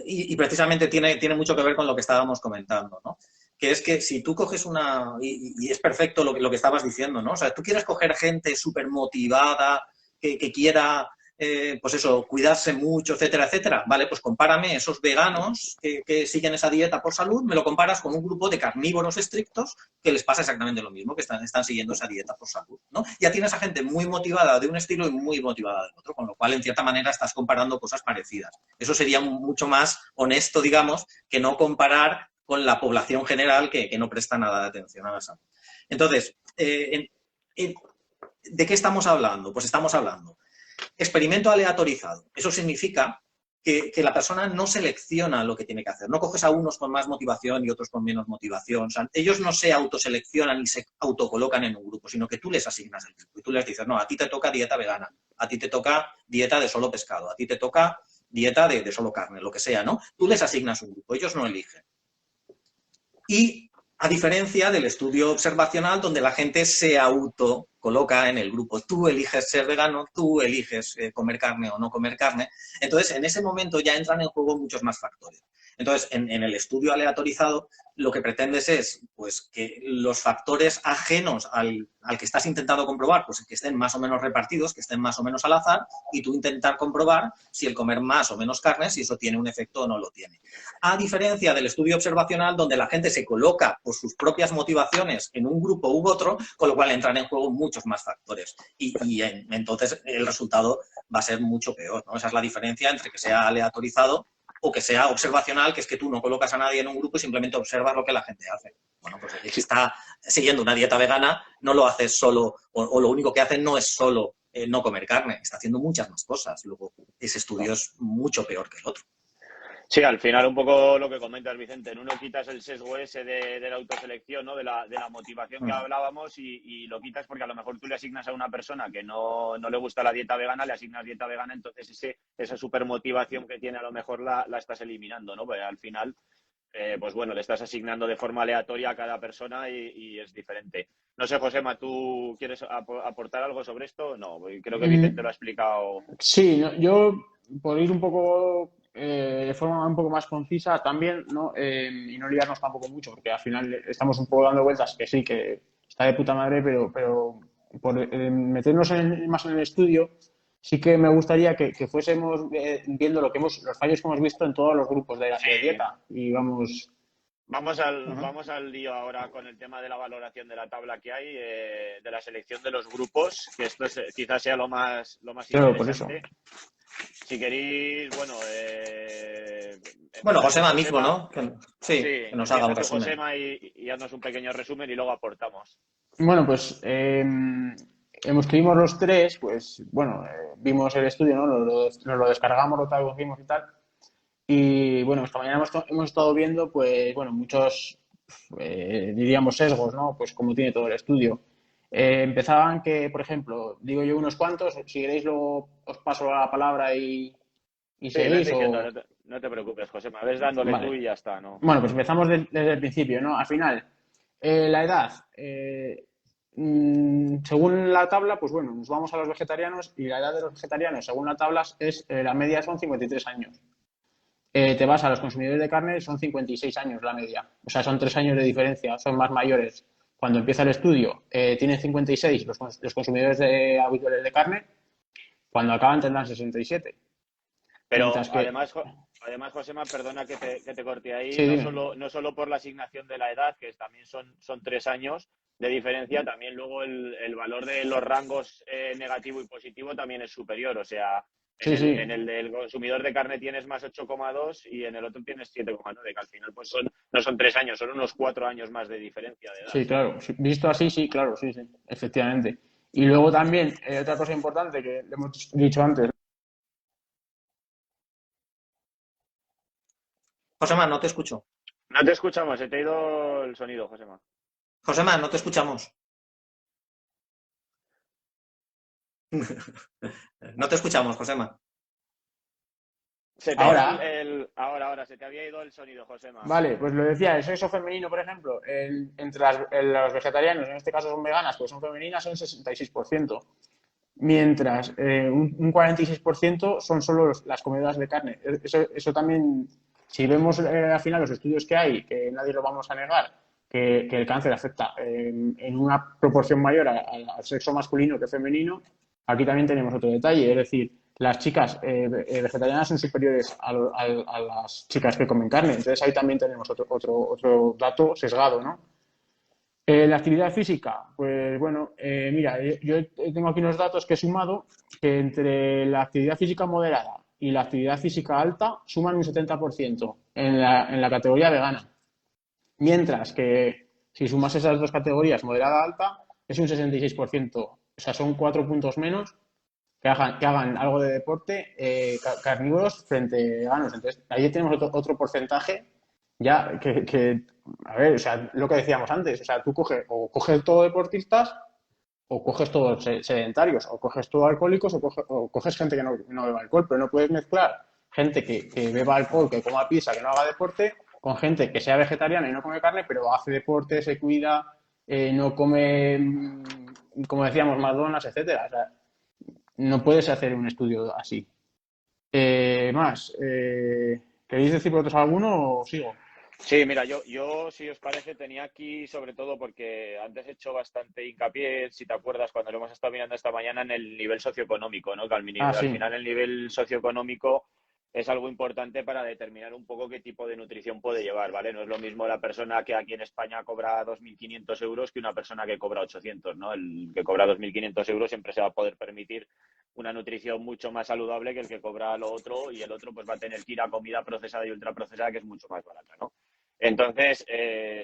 Y precisamente tiene mucho que ver con lo que estábamos comentando, ¿no? Que es que si tú coges y es perfecto lo que estabas diciendo, ¿no? O sea, tú quieres coger gente súper motivada, que quiera, pues eso, cuidarse mucho, etcétera, etcétera. Vale, pues compárame esos veganos que siguen esa dieta por salud, me lo comparas con un grupo de carnívoros estrictos que les pasa exactamente lo mismo, que están siguiendo esa dieta por salud, ¿no? Ya tienes a gente muy motivada de un estilo y muy motivada del otro, con lo cual, en cierta manera, estás comparando cosas parecidas. Eso sería mucho más honesto, digamos, que no comparar con la población general que no presta nada de atención a la salud. Entonces, ¿de qué estamos hablando? Pues estamos hablando experimento aleatorizado. Eso significa que la persona no selecciona lo que tiene que hacer. No coges a unos con más motivación y otros con menos motivación. O sea, ellos no se autoseleccionan y se autocolocan en un grupo, sino que tú les asignas el grupo. Y tú les dices, no, a ti te toca dieta vegana, a ti te toca dieta de solo pescado, a ti te toca dieta de solo carne, lo que sea, ¿no? Tú les asignas un grupo, ellos no eligen. Y a diferencia del estudio observacional, donde la gente se autocoloca en el grupo. Tú eliges ser vegano, tú eliges comer carne o no comer carne. Entonces, en ese momento ya entran en juego muchos más factores. Entonces, en el estudio aleatorizado, lo que pretendes es pues, que los factores ajenos al que estás intentando comprobar, pues que estén más o menos repartidos, que estén más o menos al azar, y tú intentar comprobar si el comer más o menos carne, si eso tiene un efecto o no lo tiene. A diferencia del estudio observacional, donde la gente se coloca por sus propias motivaciones en un grupo u otro, con lo cual entran en juego muchos más factores. Y entonces el resultado va a ser mucho peor, ¿no? Esa es la diferencia entre que sea aleatorizado o que sea observacional, que es que tú no colocas a nadie en un grupo y simplemente observas lo que la gente hace. Bueno, pues el que está siguiendo una dieta vegana no lo hace solo, o lo único que hace no es solo no comer carne, está haciendo muchas más cosas. Luego, ese estudio es mucho peor que el otro. Sí, al final un poco lo que comentas, Vicente, en uno quitas el sesgo ese de la autoselección, ¿no? De la motivación que hablábamos y lo quitas porque a lo mejor tú le asignas a una persona que no le gusta la dieta vegana, le asignas dieta vegana, entonces esa supermotivación que tiene a lo mejor la estás eliminando, ¿no? Porque al final, pues bueno, le estás asignando de forma aleatoria a cada persona y es diferente. No sé, Josema, ¿tú quieres aportar algo sobre esto? No, creo que Vicente lo ha explicado. Sí, no, yo por ir un poco de forma un poco más concisa también, ¿no? Y no liarnos tampoco mucho, porque al final estamos un poco dando vueltas, que sí, que está de puta madre, pero por meternos más en el estudio, sí que me gustaría que fuésemos viendo los fallos que hemos visto en todos los grupos de Sí. dieta. Y vamos. Ajá. Vamos al lío ahora con el tema de la valoración de la tabla que hay, de la selección de los grupos, que esto quizás sea lo más Claro, por eso. interesante. Si queréis, bueno, Bueno, empieza tú, Josema mismo, Josema. ¿no? Sí, Sí, que nos haga empieza un tú, resumen. Josema, y haznos un pequeño resumen y luego aportamos. Bueno, pues estuvimos los tres, pues bueno, vimos el estudio, ¿no? Nos lo descargamos, lo tradujimos y tal. Y bueno, esta mañana hemos estado viendo, pues bueno, muchos, diríamos, sesgos, ¿no? Pues como tiene todo el estudio. Empezaban que, por ejemplo, digo yo unos cuantos, si queréis luego os paso la palabra y Sí, ves seguís diciendo, o... no te preocupes, Josema, ves dándole tú Vale. y ya está, ¿no? Bueno, pues empezamos desde el principio, ¿no? Al final, la edad, según la tabla, pues bueno, nos vamos a los vegetarianos y la edad de los vegetarianos, según la tabla, la media son 53 años. Te vas a los consumidores de carne, son 56 años la media. O sea, son 3 años de diferencia, son más mayores. Cuando empieza el estudio, tienen 56 los consumidores habituales de carne, cuando acaban tendrán 67. Mientras Pero que... además, Josema, perdona que te corte ahí, Sí, dime. no solo por la asignación de la edad, que también son 3 años de diferencia, también luego el valor de los rangos negativo y positivo también es superior. O sea, en Sí, el, sí. en el del consumidor de carne tienes más 8,2 y en el otro tienes 7,9, que al final pues no son 3 años, son unos 4 años más de diferencia de edad. Sí, claro. Sí, visto así, sí, claro, sí, sí, efectivamente. Y luego también, otra cosa importante que le hemos dicho antes. Josema, no te escucho. No te escuchamos, se te ha ido el sonido, Josema. Josema, no te escuchamos. No te escuchamos, Josema. Se te ha ido Ahora, ahora, se te había ido el sonido, Josema. vale, pues lo decía, el sexo femenino, por ejemplo, entre los vegetarianos, en este caso son veganas, pues son femeninas, son 66%. Mientras un 46% son solo las comidoras de carne. Eso también, si vemos al final los estudios que hay, que nadie lo vamos a negar, que el cáncer afecta en una proporción mayor al sexo masculino que femenino, aquí también tenemos otro detalle, es decir, las chicas vegetarianas son superiores a las chicas que comen carne, entonces ahí también tenemos otro dato sesgado, ¿no? La actividad física, pues bueno, mira, yo tengo aquí unos datos que he sumado que entre la actividad física moderada y la actividad física alta suman un 70% en la categoría vegana. Mientras que si sumas esas dos categorías, moderada-alta, es un 66%. O sea, son 4 puntos menos que hagan algo de deporte carnívoros frente a veganos. Entonces, ahí tenemos otro porcentaje ya a ver, o sea, lo que decíamos antes, o sea, tú coges todo deportistas o coges todos sedentarios, o coges todo alcohólicos o coges gente que no beba alcohol, pero no puedes mezclar gente que beba alcohol, que coma pizza, que no haga deporte, con gente que sea vegetariana y no come carne, pero hace deporte, se cuida, no come, como decíamos, McDonald's, etcétera. O sea, no puedes hacer un estudio así. ¿Queréis decir vosotros alguno o sigo? Sí, mira, yo, si os parece, tenía aquí, sobre todo porque antes he hecho bastante hincapié, si te acuerdas, cuando lo hemos estado mirando esta mañana, en el nivel socioeconómico, ¿no? Que Ah, al sí. final el nivel socioeconómico es algo importante para determinar un poco qué tipo de nutrición puede llevar, ¿vale? No es lo mismo la persona que aquí en España cobra 2.500 euros que una persona que cobra 800, ¿no? El que cobra 2.500 euros siempre se va a poder permitir una nutrición mucho más saludable que el que cobra lo otro, y el otro pues va a tener que ir a comida procesada y ultraprocesada, que es mucho más barata, ¿no? Entonces,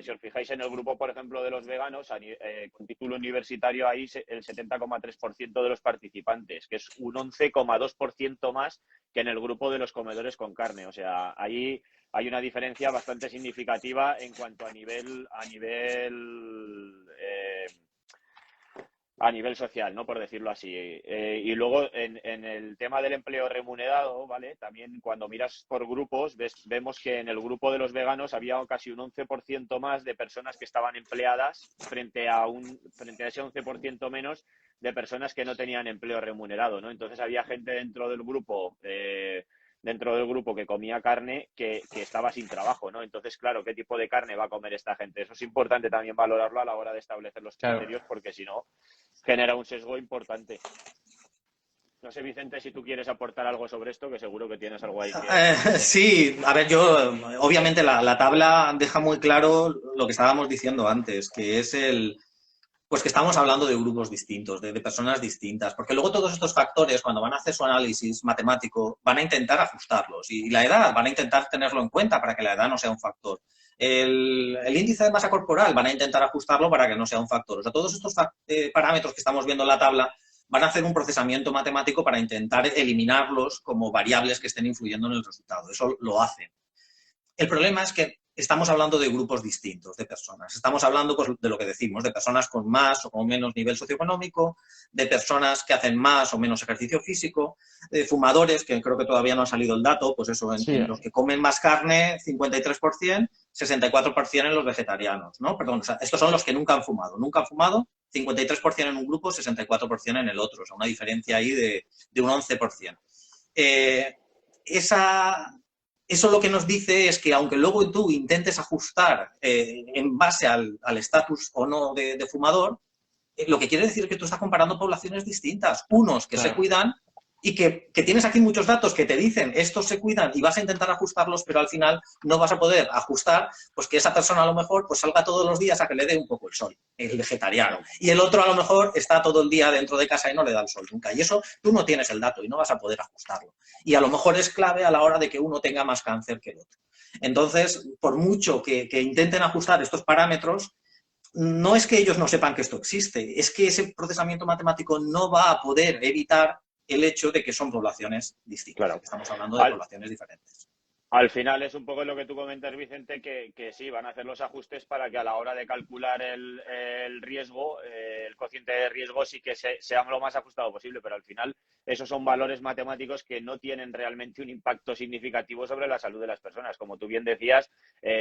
si os fijáis en el grupo, por ejemplo, de los veganos, con título universitario, ahí el 70,3% de los participantes, que es un 11,2% más que en el grupo de los comedores con carne. O sea, ahí hay una diferencia bastante significativa en cuanto a nivel social, ¿no? Por decirlo así. Y luego, en el tema del empleo remunerado, ¿vale? También cuando miras por grupos, vemos que en el grupo de los veganos había casi un 11% más de personas que estaban empleadas frente a ese 11% menos de personas que no tenían empleo remunerado, ¿no? Entonces había gente dentro del grupo que comía carne que estaba sin trabajo, ¿no? Entonces, claro, ¿qué tipo de carne va a comer esta gente? Eso es importante también valorarlo a la hora de establecer los criterios, Claro. porque si no, genera un sesgo importante. No sé, Vicente, si tú quieres aportar algo sobre esto, que seguro que tienes algo ahí que... Sí, a ver, yo, obviamente la tabla deja muy claro lo que estábamos diciendo antes, que es pues que estamos hablando de grupos distintos, de personas distintas, porque luego todos estos factores, cuando van a hacer su análisis matemático, van a intentar ajustarlos y la edad, van a intentar tenerlo en cuenta para que la edad no sea un factor. El índice de masa corporal van a intentar ajustarlo para que no sea un factor. O sea, todos estos parámetros que estamos viendo en la tabla van a hacer un procesamiento matemático para intentar eliminarlos como variables que estén influyendo en el resultado. Eso lo hacen. El problema es que estamos hablando de grupos distintos de personas. Estamos hablando, pues, de lo que decimos, de personas con más o con menos nivel socioeconómico, de personas que hacen más o menos ejercicio físico, de fumadores, que creo que todavía no ha salido el dato, pues eso, en los que comen más carne, 53%, 64% en los vegetarianos, ¿no? Perdón, o sea, estos son los que nunca han fumado. Nunca han fumado, 53% en un grupo, 64% en el otro. O sea, una diferencia ahí de un 11%. Eso lo que nos dice es que aunque luego tú intentes ajustar en base al estatus o no de fumador, lo que quiere decir es que tú estás comparando poblaciones distintas. Unos que se cuidan y que tienes aquí muchos datos que te dicen estos se cuidan y vas a intentar ajustarlos, pero al final no vas a poder ajustar, pues que esa persona a lo mejor pues salga todos los días a que le dé un poco el sol, el vegetariano. Y el otro a lo mejor está todo el día dentro de casa y no le da el sol nunca. Y eso tú no tienes el dato y no vas a poder ajustarlo. Y a lo mejor es clave a la hora de que uno tenga más cáncer que el otro. Entonces, por mucho que intenten ajustar estos parámetros, no es que ellos no sepan que esto existe, es que ese procesamiento matemático no va a poder evitar el hecho de que son poblaciones distintas, Claro. que estamos hablando de poblaciones diferentes. Al final es un poco lo que tú comentas, Vicente, que sí, van a hacer los ajustes para que a la hora de calcular el riesgo, el cociente de riesgo, sí que sea lo más ajustado posible, pero al final esos son valores matemáticos que no tienen realmente un impacto significativo sobre la salud de las personas. Como tú bien decías,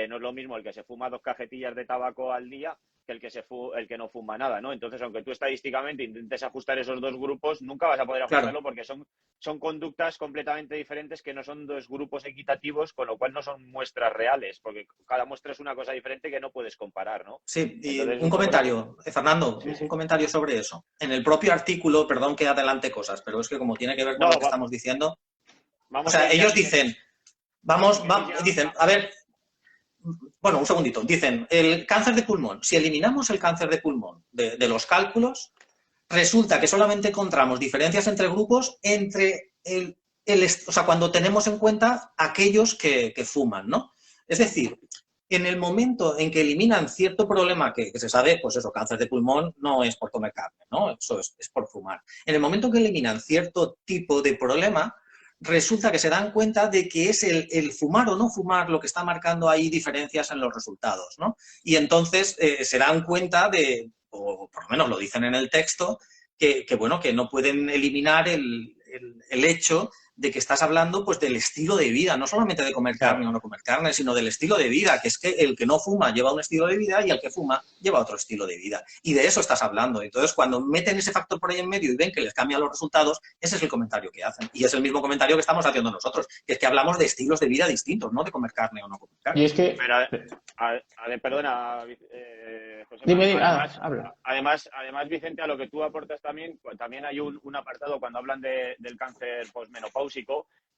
no es lo mismo el que se fuma 2 cajetillas de tabaco al día que el que no fuma nada, ¿no? Entonces, aunque tú estadísticamente intentes ajustar esos dos grupos, nunca vas a poder ajustarlo, claro, porque son conductas completamente diferentes que no son dos grupos equitativos, con lo cual no son muestras reales, porque cada muestra es una cosa diferente que no puedes comparar, ¿no? Sí, y entonces, un comentario, Fernando, sí. Un comentario sobre eso. En el propio artículo, perdón que adelante cosas, pero es que como tiene que ver con lo que estamos diciendo, o sea, ellos dicen, dicen, a ver, bueno, un segundito, dicen, el cáncer de pulmón, si eliminamos el cáncer de pulmón de los cálculos, resulta que solamente encontramos diferencias entre grupos entre o sea, cuando tenemos en cuenta aquellos que fuman, ¿no? Es decir, en el momento en que eliminan cierto problema que se sabe, pues eso, cáncer de pulmón no es por comer carne, ¿no? Eso es por fumar. En el momento en que eliminan cierto tipo de problema, resulta que se dan cuenta de que es el fumar o no fumar lo que está marcando ahí diferencias en los resultados, ¿no? Y entonces se dan cuenta o por lo menos lo dicen en el texto, que bueno, que no pueden eliminar el hecho de que estás hablando pues del estilo de vida, no solamente de comer carne o no comer carne, sino del estilo de vida, que es que el que no fuma lleva un estilo de vida y el que fuma lleva otro estilo de vida. Y de eso estás hablando. Entonces, cuando meten ese factor por ahí en medio y ven que les cambian los resultados, ese es el comentario que hacen. Y es el mismo comentario que estamos haciendo nosotros, que es que hablamos de estilos de vida distintos, no de comer carne o no comer carne. Y es que... perdona, José. Dime, además, Vicente, a lo que tú aportas también hay un apartado cuando hablan del cáncer posmenopáusico,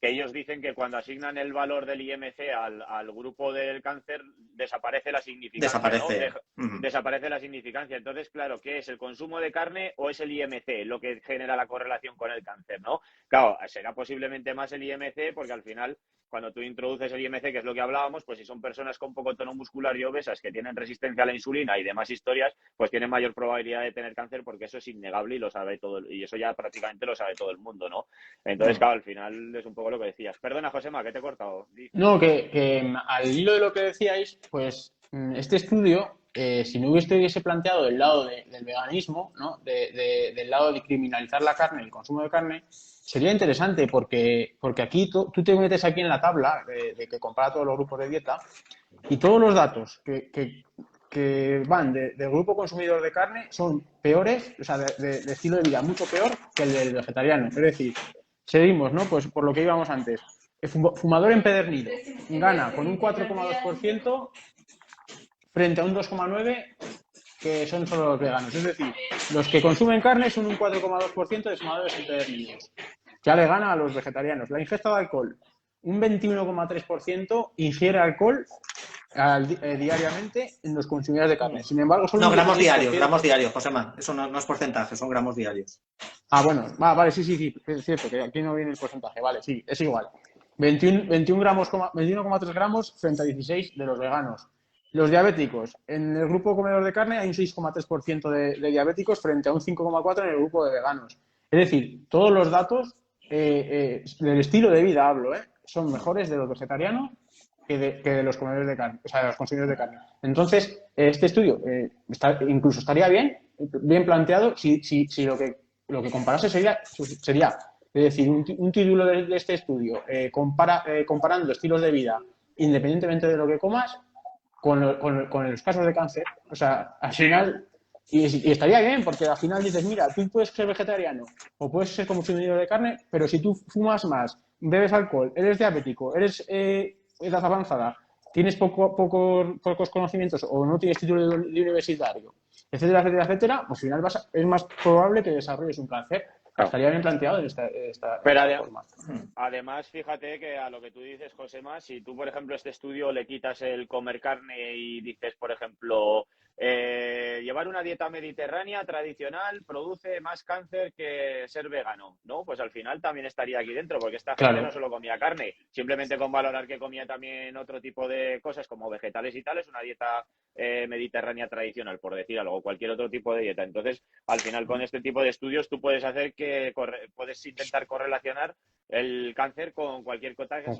que ellos dicen que cuando asignan el valor del IMC al grupo del cáncer, desaparece la significancia. Desaparece. ¿No? Desaparece la significancia. Entonces, claro, ¿qué es? ¿El consumo de carne o es el IMC lo que genera la correlación con el cáncer, ¿no? Claro, será posiblemente más el IMC porque al final cuando tú introduces el IMC, que es lo que hablábamos, pues si son personas con poco tono muscular y obesas que tienen resistencia a la insulina y demás historias, pues tienen mayor probabilidad de tener cáncer, porque eso es innegable y lo sabe todo, y eso ya prácticamente lo sabe todo el mundo, ¿no? Entonces, claro, al final es un poco lo que decías. Perdona, Josema, que te he cortado. No, que al hilo de lo que decíais, pues este estudio, si no hubiese planteado del lado del veganismo, ¿no? Del lado de criminalizar la carne, el consumo de carne, sería interesante porque aquí tú te metes aquí en la tabla de que compara todos los grupos de dieta y todos los datos que van del grupo consumidor de carne son peores, o sea, de estilo de vida mucho peor que el del vegetariano. Es decir, seguimos, ¿no? Pues por lo que íbamos antes. El fumador empedernido gana con un 4,2% frente a un 2,9% que son solo los veganos. Es decir, los que consumen carne son un 4,2% de fumadores empedernidos. Ya le gana a los vegetarianos. La ingesta de alcohol, un 21,3% ingiere alcohol diariamente en los consumidores de carne. Sin embargo, son no, gramos diarios, Josema. Eso no es porcentaje, son gramos diarios. Ah, bueno, vale, sí, es cierto, que aquí no viene el porcentaje, vale, sí, es igual. 21,3 gramos frente a 16 de los veganos. Los diabéticos, en el grupo comedor de carne hay un 6,3% de diabéticos frente a un 5,4% en el grupo de veganos. Es decir, todos los datos del estilo de vida hablo, son mejores de los vegetarianos que de los comedores de carne, o sea, de los consumidores de carne. Entonces, este estudio incluso estaría bien planteado si lo que comparase sería, es decir, un título de este estudio comparando estilos de vida independientemente de lo que comas con los casos de cáncer. O sea, al final, y estaría bien, porque al final dices, mira, tú puedes ser vegetariano o puedes ser consumidor de carne, pero si tú fumas más, bebes alcohol, eres diabético, eres edad avanzada, tienes pocos conocimientos o no tienes título de universitario, etcétera, pues al final es más probable que desarrolles un cáncer. Claro. Estaría bien planteado en esta forma. Además, fíjate que a lo que tú dices, Josema, si tú, por ejemplo, este estudio le quitas el comer carne y dices, por ejemplo, llevar una dieta mediterránea tradicional produce más cáncer que ser vegano, ¿no? Pues al final también estaría aquí dentro, porque esta gente no solo comía carne, simplemente con valorar que comía también otro tipo de cosas como vegetales y tales, una dieta mediterránea tradicional, por decir algo, cualquier otro tipo de dieta. Entonces, al final, con este tipo de estudios, tú puedes hacer puedes intentar correlacionar el cáncer con cualquier cosa que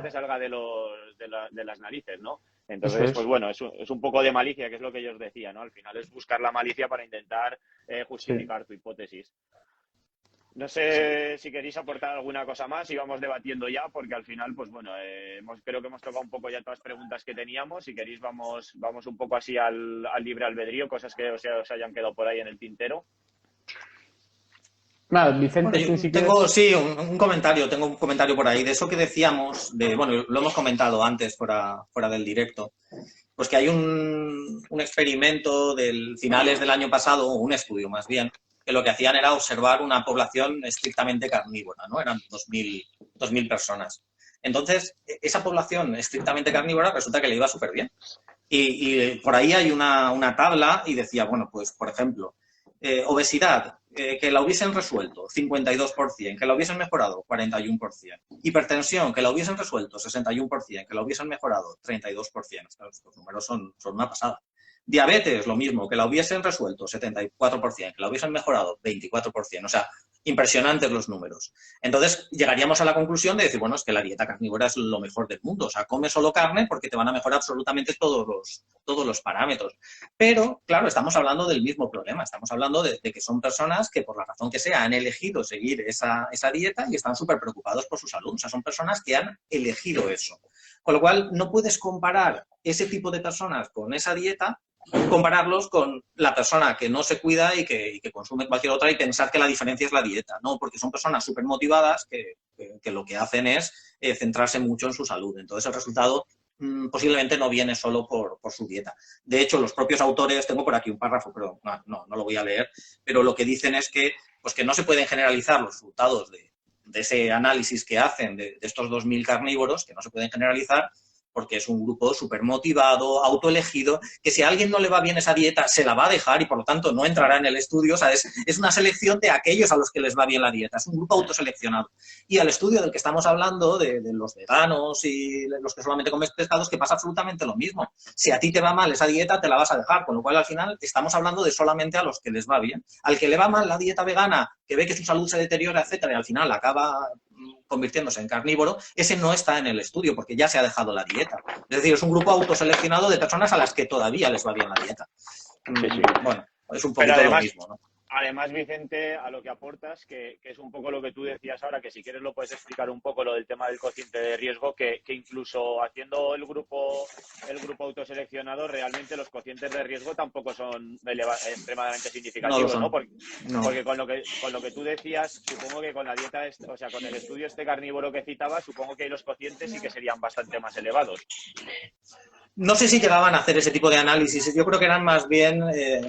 te salga de las narices, ¿no? Entonces, pues bueno, es un poco de malicia, que es lo que yo os decía, ¿no? Al final es buscar la malicia para intentar justificar tu hipótesis. No sé si queréis aportar alguna cosa más y vamos debatiendo ya, porque al final, pues bueno, creo que hemos tocado un poco ya todas las preguntas que teníamos. Si queréis, vamos un poco así al libre albedrío, cosas que os hayan quedado por ahí en el tintero. Nada, Vicente, bueno, tengo un comentario por ahí de eso que decíamos, lo hemos comentado antes fuera del directo, pues que hay un experimento del finales del año pasado, un estudio más bien, que lo que hacían era observar una población estrictamente carnívora, ¿no? Eran 2.000 personas. Entonces, esa población estrictamente carnívora resulta que le iba súper bien. Y por ahí hay una tabla y decía, bueno, pues, por ejemplo, obesidad, que la hubiesen resuelto, 52%, que la hubiesen mejorado, 41%. Hipertensión, que la hubiesen resuelto, 61%, que la hubiesen mejorado, 32%. Estos números son una pasada. Diabetes, lo mismo, que la hubiesen resuelto, 74%, que la hubiesen mejorado, 24%. O sea, impresionantes los números. Entonces, llegaríamos a la conclusión de decir, bueno, es que la dieta carnívora es lo mejor del mundo. O sea, come solo carne porque te van a mejorar absolutamente todos los parámetros. Pero, claro, estamos hablando del mismo problema. Estamos hablando de que son personas que, por la razón que sea, han elegido seguir esa dieta y están súper preocupados por su salud. O sea, son personas que han elegido eso. Con lo cual, no puedes comparar ese tipo de personas con esa dieta, compararlos con la persona que no se cuida y que consume cualquier otra y pensar que la diferencia es la dieta, ¿no? Porque son personas súper motivadas que lo que hacen es centrarse mucho en su salud. Entonces, el resultado posiblemente no viene solo por su dieta. De hecho, los propios autores, tengo por aquí un párrafo, pero no lo voy a leer, pero lo que dicen es que no se pueden generalizar los resultados de ese análisis que hacen de estos 2.000 carnívoros, que no se pueden generalizar, porque es un grupo súper motivado, autoelegido, que si a alguien no le va bien esa dieta, se la va a dejar y por lo tanto no entrará en el estudio. O sea, es una selección de aquellos a los que les va bien la dieta. Es un grupo autoseleccionado. Y al estudio del que estamos hablando, de los veganos y los que solamente comen pescados, que pasa absolutamente lo mismo. Si a ti te va mal esa dieta, te la vas a dejar, con lo cual al final estamos hablando de solamente a los que les va bien. Al que le va mal la dieta vegana, que ve que su salud se deteriora, etcétera, y al final acaba convirtiéndose en carnívoro, ese no está en el estudio porque ya se ha dejado la dieta. Es decir, es un grupo autoseleccionado de personas a las que todavía les va bien la dieta. Sí. Bueno, es un poquito además, lo mismo, ¿no? Además, Vicente, a lo que aportas, que es un poco lo que tú decías ahora, que si quieres lo puedes explicar un poco lo del tema del cociente de riesgo, que incluso haciendo el grupo autoseleccionado, realmente los cocientes de riesgo tampoco son extremadamente significativos, ¿no? Porque con lo que tú decías, supongo que con la dieta, o sea, con el estudio carnívoro que citabas, supongo que los cocientes sí que serían bastante más elevados. No sé si llegaban a hacer ese tipo de análisis. Yo creo que eran más bien,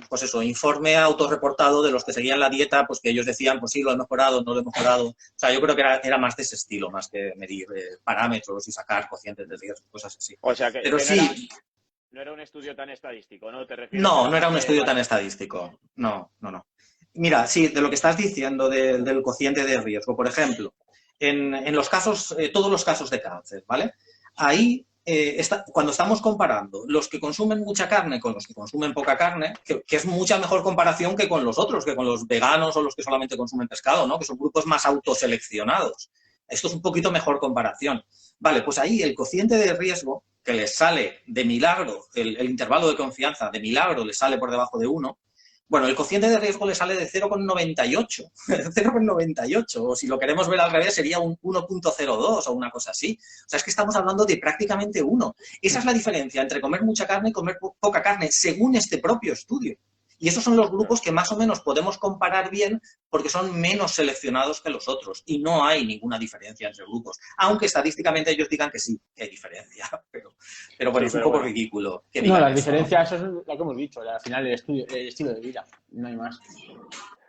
pues eso, informe autorreportado de los que seguían la dieta, pues que ellos decían, pues sí, lo he mejorado, no lo he mejorado. O sea, yo creo que era más de ese estilo, más que medir parámetros y sacar cocientes de riesgo, cosas así. O sea, que sí. No era un estudio tan estadístico, ¿no? ¿Te refieres? No era un estudio tan estadístico. No. Mira, sí, de lo que estás diciendo del cociente de riesgo, por ejemplo, en los casos, todos los casos de cáncer, ¿vale? Ahí, cuando estamos comparando los que consumen mucha carne con los que consumen poca carne, que es mucha mejor comparación que con los otros, que con los veganos o los que solamente consumen pescado, ¿no? Que son grupos más autoseleccionados. Esto es un poquito mejor comparación. Vale, pues ahí el cociente de riesgo, que les sale de milagro, el intervalo de confianza de milagro les sale por debajo de 1, bueno, el cociente de riesgo le sale de 0,98, 0,98, o si lo queremos ver al revés sería un 1,02 o una cosa así. O sea, es que estamos hablando de prácticamente 1. Esa es la diferencia entre comer mucha carne y comer poca carne, según este propio estudio. Y esos son los grupos que más o menos podemos comparar bien porque son menos seleccionados que los otros y no hay ninguna diferencia entre grupos. Aunque estadísticamente ellos digan que sí, que hay diferencia. Pero bueno, es un poco ridículo. No, las diferencias, eso es lo que hemos dicho. Al final el estilo de vida, no hay más.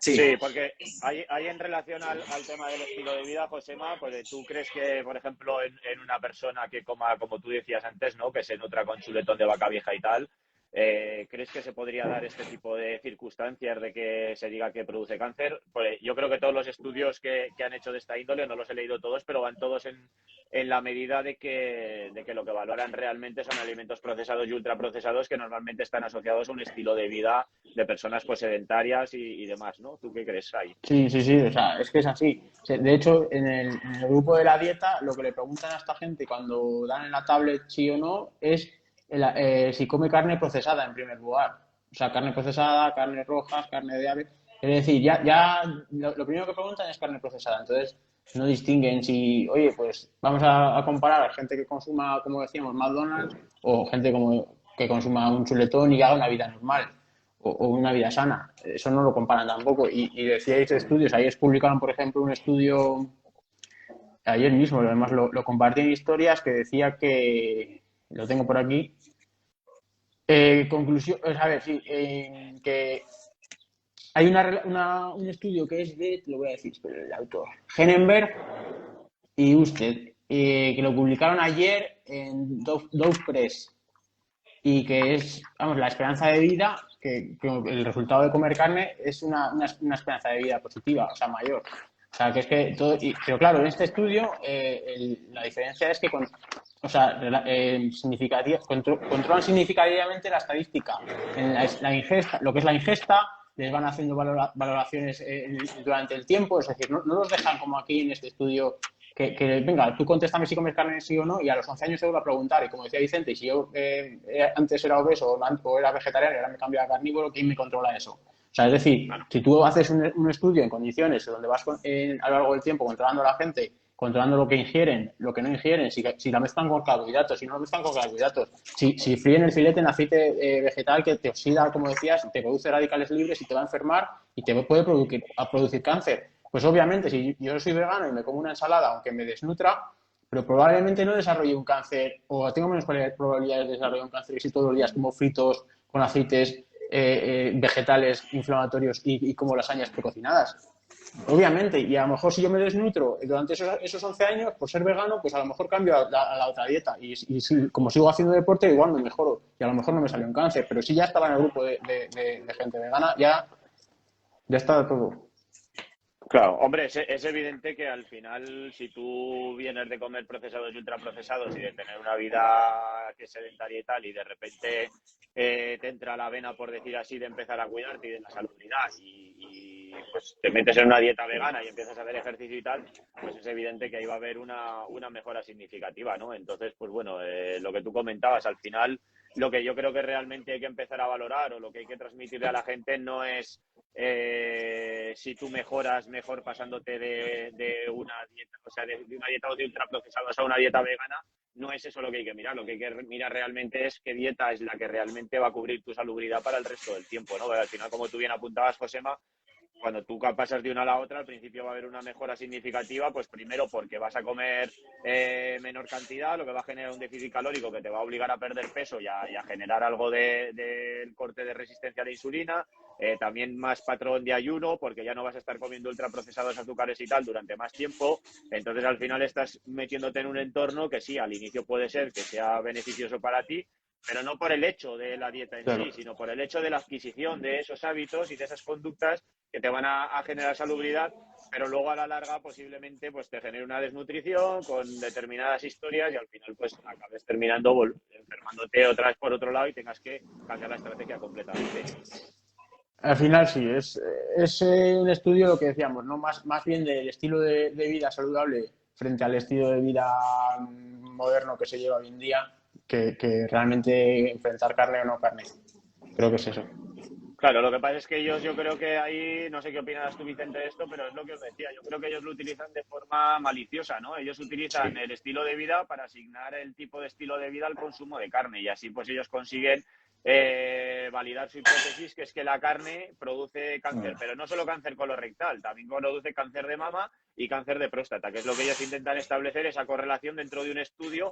Sí, porque hay en relación al tema del estilo de vida, Josema, pues tú crees que, por ejemplo, en una persona que coma, como tú decías antes, ¿no? Que se nutra con chuletón de vaca vieja y tal, ¿crees que se podría dar este tipo de circunstancias de que se diga que produce cáncer? Pues yo creo que todos los estudios que han hecho de esta índole, no los he leído todos, pero van todos en la medida de que lo que valoran realmente son alimentos procesados y ultraprocesados que normalmente están asociados a un estilo de vida de personas pues sedentarias y demás, ¿no? ¿Tú qué crees ahí? Sí, o sea, es que es así. De hecho, en el grupo de la dieta, lo que le preguntan a esta gente cuando dan en la tablet sí o no es si come carne procesada en primer lugar. O sea, carne procesada, carnes rojas, carne de ave. Es decir, ya lo primero que preguntan es carne procesada. Entonces, no distinguen si, oye, pues vamos a comparar a gente que consuma, como decíamos, McDonald's o gente que consuma un chuletón y haga una vida normal o una vida sana. Eso no lo comparan tampoco. Y decíais estudios, ayer publicaron, por ejemplo, un estudio, ayer mismo, además lo compartí en historias, que decía que, lo tengo por aquí, conclusión, a ver, sí, que hay un estudio que es de, te lo voy a decir, pero el autor, Henenberg y Usted, que lo publicaron ayer en Dove Press, y que es, vamos, la esperanza de vida, que el resultado de comer carne es una esperanza de vida positiva, o sea, mayor. O sea, que es que todo, pero claro, en este estudio la diferencia es que controlan significativamente la estadística. En la ingesta, lo que es la ingesta, les van haciendo valoraciones durante el tiempo, es decir, no los dejan como aquí en este estudio que venga, tú contéstame si comes carne sí o no, y a los 11 años se vuelve a preguntar, y como decía Vicente, si yo antes era obeso o era vegetariano y ahora me cambio a carnívoro, ¿quién me controla eso? O sea, es decir, si tú haces un estudio en condiciones donde vas a lo largo del tiempo controlando a la gente, controlando lo que ingieren, lo que no ingieren, si la mezclan con carbohidratos, si no la mezclan con carbohidratos, si fríen el filete en aceite vegetal que te oxida, como decías, te produce radicales libres y te va a enfermar y te puede producir cáncer. Pues obviamente, si yo soy vegano y me como una ensalada, aunque me desnutra, pero probablemente no desarrolle un cáncer o tengo menos probabilidades de desarrollar un cáncer si todos los días como fritos con aceites vegetales inflamatorios y como lasañas precocinadas. obviamente, y a lo mejor si yo me desnutro durante esos 11 años, por ser vegano, pues a lo mejor cambio a la otra dieta. Y como sigo haciendo deporte, igual me mejoro. Y a lo mejor no me salió un cáncer. Pero si ya estaba en el grupo de gente vegana, ya está todo. Claro, hombre, es evidente que al final, si tú vienes de comer procesados y ultraprocesados y de tener una vida que es sedentaria y tal, y de repente te entra la vena, por decir así, de empezar a cuidarte y de la salubridad, y pues te metes en una dieta vegana y empiezas a hacer ejercicio y tal, pues es evidente que ahí va a haber una mejora significativa, ¿no? Entonces, pues bueno, lo que tú comentabas, al final, lo que yo creo que realmente hay que empezar a valorar o lo que hay que transmitirle a la gente no es si tú mejoras mejor pasándote de una dieta, o sea, de una dieta de ultraprocesados a una dieta vegana, no es eso lo que hay que mirar. Lo que hay que mirar realmente es qué dieta es la que realmente va a cubrir tu salubridad para el resto del tiempo, ¿no? Porque al final, como tú bien apuntabas, Josema, cuando tú pasas de una a la otra, al principio va a haber una mejora significativa, pues primero porque vas a comer menor cantidad, lo que va a generar un déficit calórico que te va a obligar a perder peso y a generar algo del corte de resistencia a la insulina, también más patrón de ayuno, porque ya no vas a estar comiendo ultraprocesados azúcares y tal durante más tiempo. Entonces, al final estás metiéndote en un entorno que sí, al inicio puede ser que sea beneficioso para ti, pero no por el hecho de la dieta en Claro. sí, sino por el hecho de la adquisición de esos hábitos y de esas conductas que te van a generar salubridad, pero luego a la larga posiblemente pues te genere una desnutrición con determinadas historias y al final pues acabes terminando enfermándote otra vez por otro lado y tengas que cambiar la estrategia completamente. Al final sí, es un estudio lo que decíamos, ¿no? Más bien del estilo de vida saludable frente al estilo de vida moderno que se lleva hoy en día, que realmente enfrentar carne o no carne. Creo que es eso. Claro, lo que pasa es que ellos, yo creo que ahí, no sé qué opinarás tú, Vicente, de esto, pero es lo que os decía, yo creo que ellos lo utilizan de forma maliciosa, ¿no? Ellos utilizan el estilo de vida para asignar el tipo de estilo de vida al consumo de carne y así pues ellos consiguen validar su hipótesis, que es que la carne produce cáncer, pero no solo cáncer colorectal, también produce cáncer de mama y cáncer de próstata, que es lo que ellos intentan establecer, esa correlación dentro de un estudio,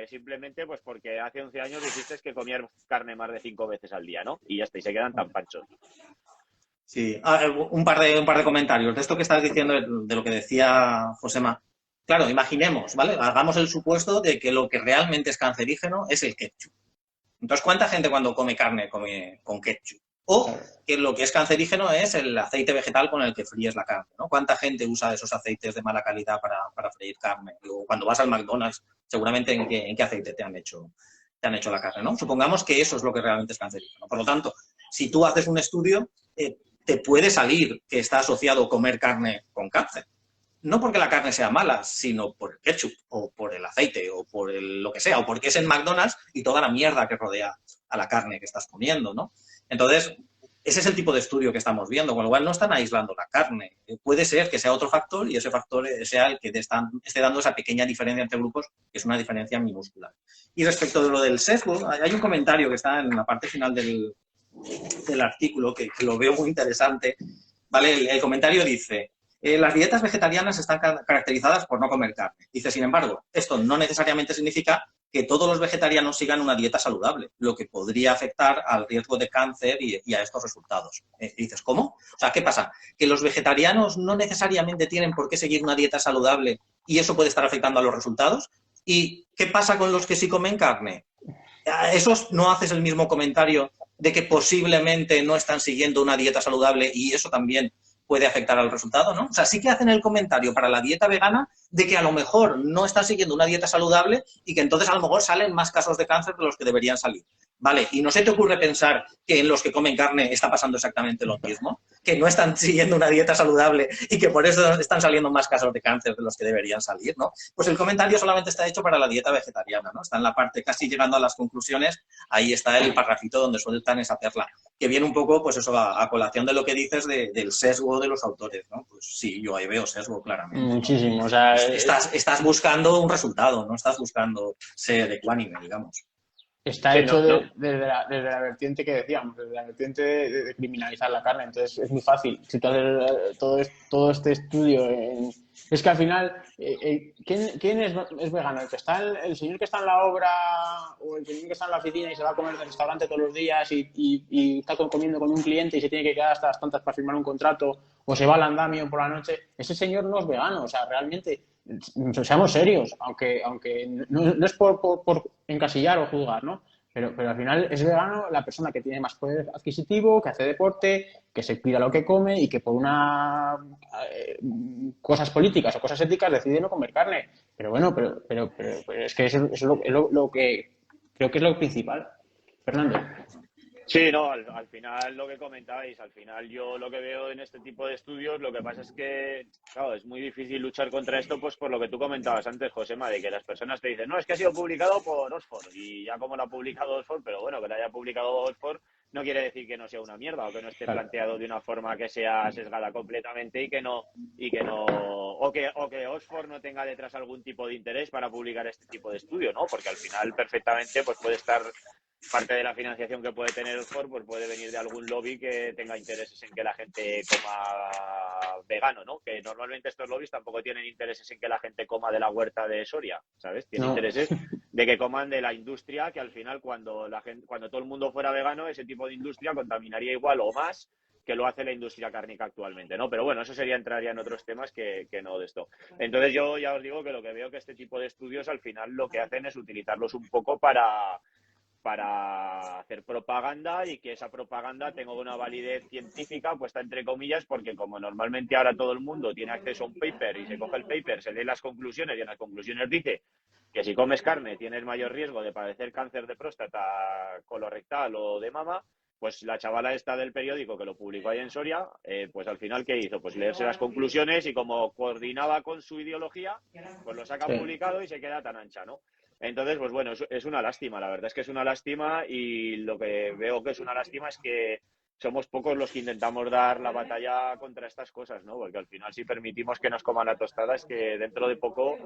simplemente pues porque hace 11 años dijiste que comías carne más de 5 veces al día, ¿no? Y ya está, y se quedan tan panchos. Sí, un par de comentarios de esto que estás diciendo, de lo que decía Josema. Claro, imaginemos, ¿vale? Hagamos el supuesto de que lo que realmente es cancerígeno es el ketchup. Entonces, ¿cuánta gente cuando come carne come con ketchup? O que lo que es cancerígeno es el aceite vegetal con el que fríes la carne, ¿no? ¿Cuánta gente usa esos aceites de mala calidad para freír carne? O cuando vas al McDonald's, seguramente en qué aceite te han hecho la carne, ¿no? Supongamos que eso es lo que realmente es cancerígeno. Por lo tanto, si tú haces un estudio, te puede salir que está asociado a comer carne con cáncer. No porque la carne sea mala, sino por el ketchup, o por el aceite, o por lo que sea, o porque es en McDonald's y toda la mierda que rodea a la carne que estás comiendo, ¿no? Entonces, ese es el tipo de estudio que estamos viendo, con lo cual no están aislando la carne. Puede ser que sea otro factor y ese factor sea el que esté dando esa pequeña diferencia entre grupos, que es una diferencia minúscula. Y respecto de lo del sesgo, hay un comentario que está en la parte final del artículo que lo veo muy interesante. ¿Vale? El comentario dice: las dietas vegetarianas están caracterizadas por no comer carne. Dice, sin embargo, esto no necesariamente significa que todos los vegetarianos sigan una dieta saludable, lo que podría afectar al riesgo de cáncer y a estos resultados. Dices, ¿cómo? O sea, ¿qué pasa? ¿Que los vegetarianos no necesariamente tienen por qué seguir una dieta saludable y eso puede estar afectando a los resultados? ¿Y qué pasa con los que sí comen carne? ¿A esos no haces el mismo comentario de que posiblemente no están siguiendo una dieta saludable y eso también puede afectar al resultado, ¿no? O sea, sí que hacen el comentario para la dieta vegana de que a lo mejor no están siguiendo una dieta saludable y que entonces a lo mejor salen más casos de cáncer de los que deberían salir. Vale, ¿y no se te ocurre pensar que en los que comen carne está pasando exactamente lo mismo? Que no están siguiendo una dieta saludable y que por eso están saliendo más casos de cáncer de los que deberían salir, ¿no? Pues el comentario solamente está hecho para la dieta vegetariana, ¿no? Está en la parte casi llegando a las conclusiones, ahí está el parrafito donde sueltan esa perla, que viene un poco, pues eso, a colación de lo que dices del sesgo de los autores, ¿no? Pues sí, yo ahí veo sesgo claramente, ¿no? Muchísimo, o sea... Estás buscando un resultado, no estás buscando ser ecuánime, digamos. está Sí, hecho no, no. desde la vertiente que decíamos, desde la vertiente de criminalizar la carne. Entonces es muy fácil. Si tú haces todo este estudio es que al final, ¿quién es vegano? El señor que está en la obra o el señor que está en la oficina y se va a comer del restaurante todos los días y está comiendo con un cliente y se tiene que quedar hasta las tantas para firmar un contrato o se va al andamio por la noche, ese señor no es vegano. O sea, realmente, seamos serios, aunque no es por encasillar o juzgar, ¿no? Pero al final es vegano la persona que tiene más poder adquisitivo, que hace deporte, que se cuida lo que come y que por cosas políticas o cosas éticas decide no comer carne. Pero bueno, pero es que eso es lo que creo que es lo principal. Fernando. Sí, no, al final lo que comentabais, al final yo lo que veo en este tipo de estudios, lo que pasa es que, claro, es muy difícil luchar contra esto, pues por lo que tú comentabas antes, Josema, de que las personas te dicen, no, es que ha sido publicado por Oxford, y ya como lo ha publicado Oxford, pero bueno, que lo haya publicado Oxford no quiere decir que no sea una mierda o que no esté Claro. planteado de una forma que sea sesgada completamente o que Oxford no tenga detrás algún tipo de interés para publicar este tipo de estudio, ¿no? Porque al final perfectamente pues puede estar parte de la financiación que puede tener Oxford pues puede venir de algún lobby que tenga intereses en que la gente coma vegano, ¿no? Que normalmente estos lobbies tampoco tienen intereses en que la gente coma de la huerta de Soria, ¿sabes? Tienen No. intereses de que coman de la industria, que al final cuando todo el mundo fuera vegano, ese tipo de industria contaminaría igual o más que lo hace la industria cárnica actualmente, ¿no? Pero bueno, eso entraría en otros temas que no de esto. Entonces yo ya os digo que lo que veo que este tipo de estudios al final lo que hacen es utilizarlos un poco para hacer propaganda y que esa propaganda tenga una validez científica, puesta entre comillas, porque como normalmente ahora todo el mundo tiene acceso a un paper y se coge el paper, se lee las conclusiones y en las conclusiones dice que si comes carne tienes mayor riesgo de padecer cáncer de próstata, colorectal o de mama, pues la chavala esta del periódico que lo publicó ahí en Soria, pues al final, ¿qué hizo? Pues leerse las conclusiones y como coordinaba con su ideología, pues lo saca Sí. publicado y se queda tan ancha, ¿no? Entonces, pues bueno, es una lástima, la verdad es que es una lástima y lo que veo que es una lástima es que somos pocos los que intentamos dar la batalla contra estas cosas, ¿no? Porque al final si permitimos que nos coman la tostada es que dentro de poco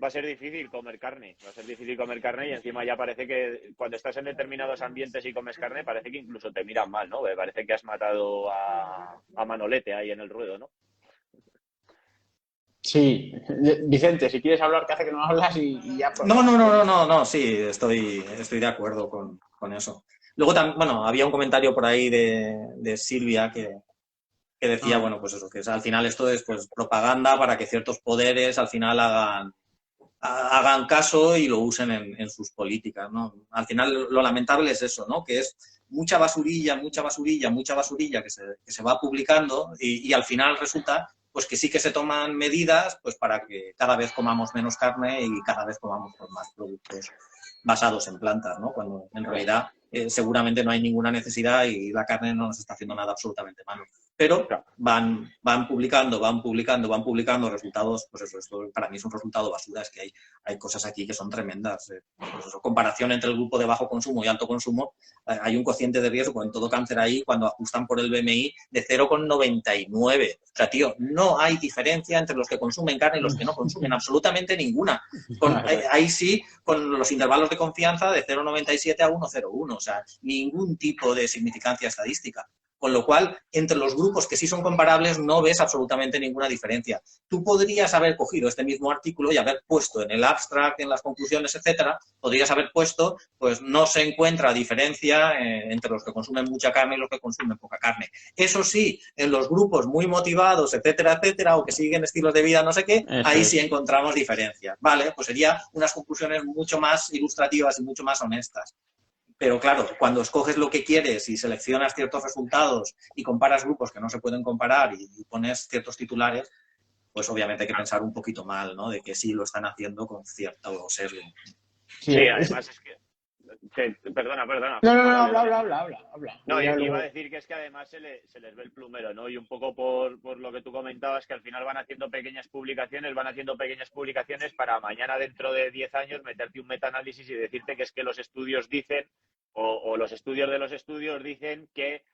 va a ser difícil comer carne, va a ser difícil comer carne y encima ya parece que cuando estás en determinados ambientes y comes carne parece que incluso te miran mal, ¿no? Parece que has matado a Manolete ahí en el ruedo, ¿no? Sí. Vicente, si quieres hablar, que hace que no hablas y ya No, no, no, no, no, no, sí, estoy de acuerdo con eso. Luego también, bueno, había un comentario por ahí de Silvia que decía, Ah, bueno, pues eso, que al final esto es pues propaganda para que ciertos poderes al final hagan caso y lo usen en sus políticas, ¿no? Al final lo lamentable es eso, ¿no? Que es mucha basurilla, mucha basurilla, mucha basurilla que se va publicando y al final resulta pues que sí que se toman medidas pues para que cada vez comamos menos carne y cada vez comamos pues, más productos basados en plantas, ¿no? Cuando en realidad seguramente no hay ninguna necesidad y la carne no nos está haciendo nada absolutamente malo. Pero Claro. van publicando resultados, pues eso, esto para mí es un resultado basura, es que hay cosas aquí que son tremendas. Pues eso, comparación entre el grupo de bajo consumo y alto consumo, hay un cociente de riesgo en todo cáncer ahí cuando ajustan por el BMI de 0,99. O sea, tío, no hay diferencia entre los que consumen carne y los que no consumen, absolutamente ninguna. Ahí sí, con los intervalos de confianza de 0,97 a 1,01, o sea, ningún tipo de significancia estadística. Con lo cual, entre los grupos que sí son comparables, no ves absolutamente ninguna diferencia. Tú podrías haber cogido este mismo artículo y haber puesto en el abstract, en las conclusiones, etcétera, podrías haber puesto, pues no se encuentra diferencia entre los que consumen mucha carne y los que consumen poca carne. Eso sí, en los grupos muy motivados, etcétera, etcétera, o que siguen estilos de vida, no sé qué, eso ahí sí es. encontramos diferencias. Vale, pues serían unas conclusiones mucho más ilustrativas y mucho más honestas. Pero claro, cuando escoges lo que quieres y seleccionas ciertos resultados y comparas grupos que no se pueden comparar y pones ciertos titulares, pues obviamente hay que pensar un poquito mal, ¿no? De que sí lo están haciendo con cierto sesgo. Sí, Sí, además es que... Perdona, No, no, Josema, no, dale, dale. habla. No, Y ya iba a luego. decir que es que además se les ve el plumero, ¿no? Y un poco por lo que tú comentabas, que al final van haciendo pequeñas publicaciones para mañana, dentro de 10 años, meterte un metaanálisis y decirte que es que los estudios dicen, o los estudios de los estudios dicen que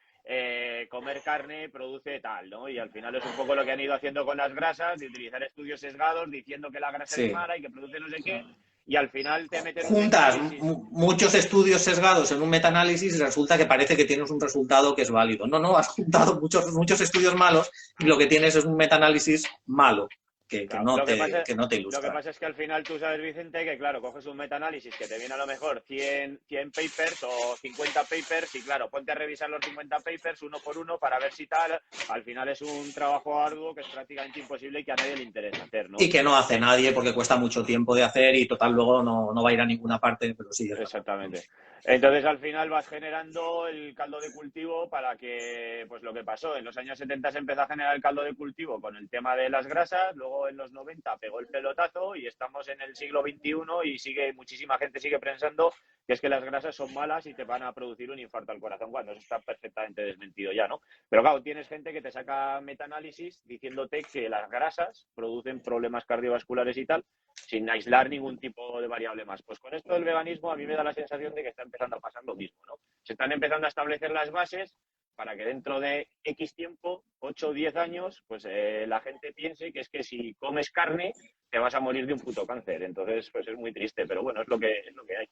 comer carne produce tal, ¿no? Y al final es un poco lo que han ido haciendo con las grasas, de utilizar estudios sesgados, diciendo que la grasa es Sí, mala y que produce no sé qué, y al final te meten un juntas metaanálisis. muchos estudios sesgados en un metaanálisis y resulta que parece que tienes un resultado que es válido. No, has juntado muchos estudios malos y lo que tienes es un metaanálisis malo, que Claro, no lo que pasa, que no te lo que ilustra. pasa es que al final tú sabes, Vicente, que claro, coges un metaanálisis que te viene a lo mejor 100 papers o 50 papers y claro, ponte a revisar los 50 papers uno por uno para ver si tal. Al final es un trabajo arduo que es prácticamente imposible y que a nadie le interesa hacer, ¿no? Y que no hace nadie porque cuesta mucho tiempo de hacer y total luego no va a ir a ninguna parte, pero sí, es verdad. Exactamente. Entonces, al final vas generando el caldo de cultivo para que, pues lo que pasó, en los años 70 se empezó a generar el caldo de cultivo con el tema de las grasas, luego en los 90 pegó el pelotazo y estamos en el siglo XXI y muchísima gente sigue pensando que es que las grasas son malas y te van a producir un infarto al corazón, cuando eso está perfectamente desmentido ya, ¿no? Pero claro, tienes gente que te saca metaanálisis diciéndote que las grasas producen problemas cardiovasculares y tal, sin aislar ningún tipo de variable más. Pues con esto del veganismo a mí me da la sensación de que está empezando a pasar lo mismo, ¿no? Se están empezando a establecer las bases para que dentro de X tiempo, 8 o 10 años, pues la gente piense que es que si comes carne te vas a morir de un puto cáncer. Entonces, pues es muy triste, pero bueno, es lo que hay.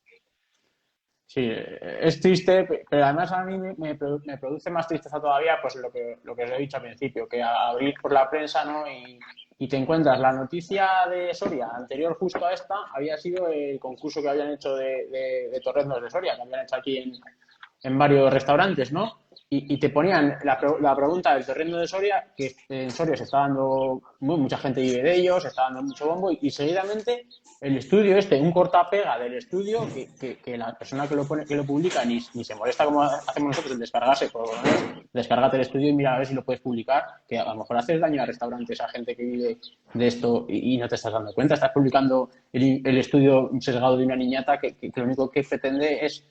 Sí, es triste, pero además a mí me produce más tristeza todavía pues lo que os he dicho al principio, que abrir por la prensa, ¿no? Y te encuentras la noticia de Soria, anterior justo a esta, había sido el concurso que habían hecho de torreznos de Soria, que habían hecho aquí en varios restaurantes, ¿no? Y te ponían la pregunta del torrendo de Soria, que en Soria se está dando, mucha gente vive de ellos, se está dando mucho bombo, y seguidamente el estudio un cortapega del estudio, que la persona que lo pone, que lo publica ni se molesta como hacemos nosotros en descargarse, por lo menos, descárgate el estudio y mira a ver si lo puedes publicar, que a lo mejor haces daño a restaurantes, a gente que vive de esto y no te estás dando cuenta, estás publicando el estudio sesgado de una niñata que lo único que pretende es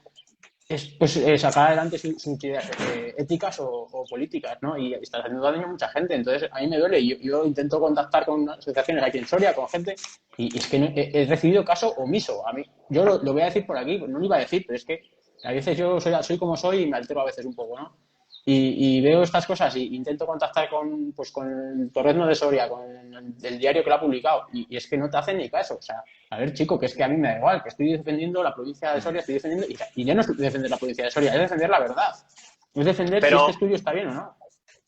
pues, sacar adelante sus ideas éticas o políticas, ¿no? Y está haciendo daño a mucha gente. Entonces, a mí me duele. Yo intento contactar con asociaciones aquí en Soria, con gente, y es que he recibido caso omiso. A mí, yo lo voy a decir por aquí, no lo iba a decir, pero es que a veces yo soy como soy y me altero a veces un poco, ¿no? Y veo estas cosas y intento contactar con el Torrezno de Soria, con el diario que lo ha publicado, y es que no te hacen ni caso. O sea, a ver, chico, que es que a mí me da igual, que estoy defendiendo la provincia de Soria, estoy defendiendo, y ya no es defender la provincia de Soria, es defender la verdad. Es defender si este Pero estudio está bien o no.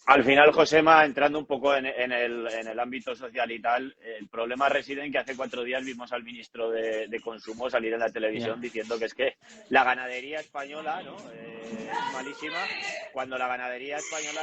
al final, Josema, entrando un poco en el ámbito social y tal, el problema reside en que hace 4 días vimos al ministro de Consumo salir en la televisión Yeah. diciendo que es que la ganadería española, ¿no? Es malísima, cuando la ganadería española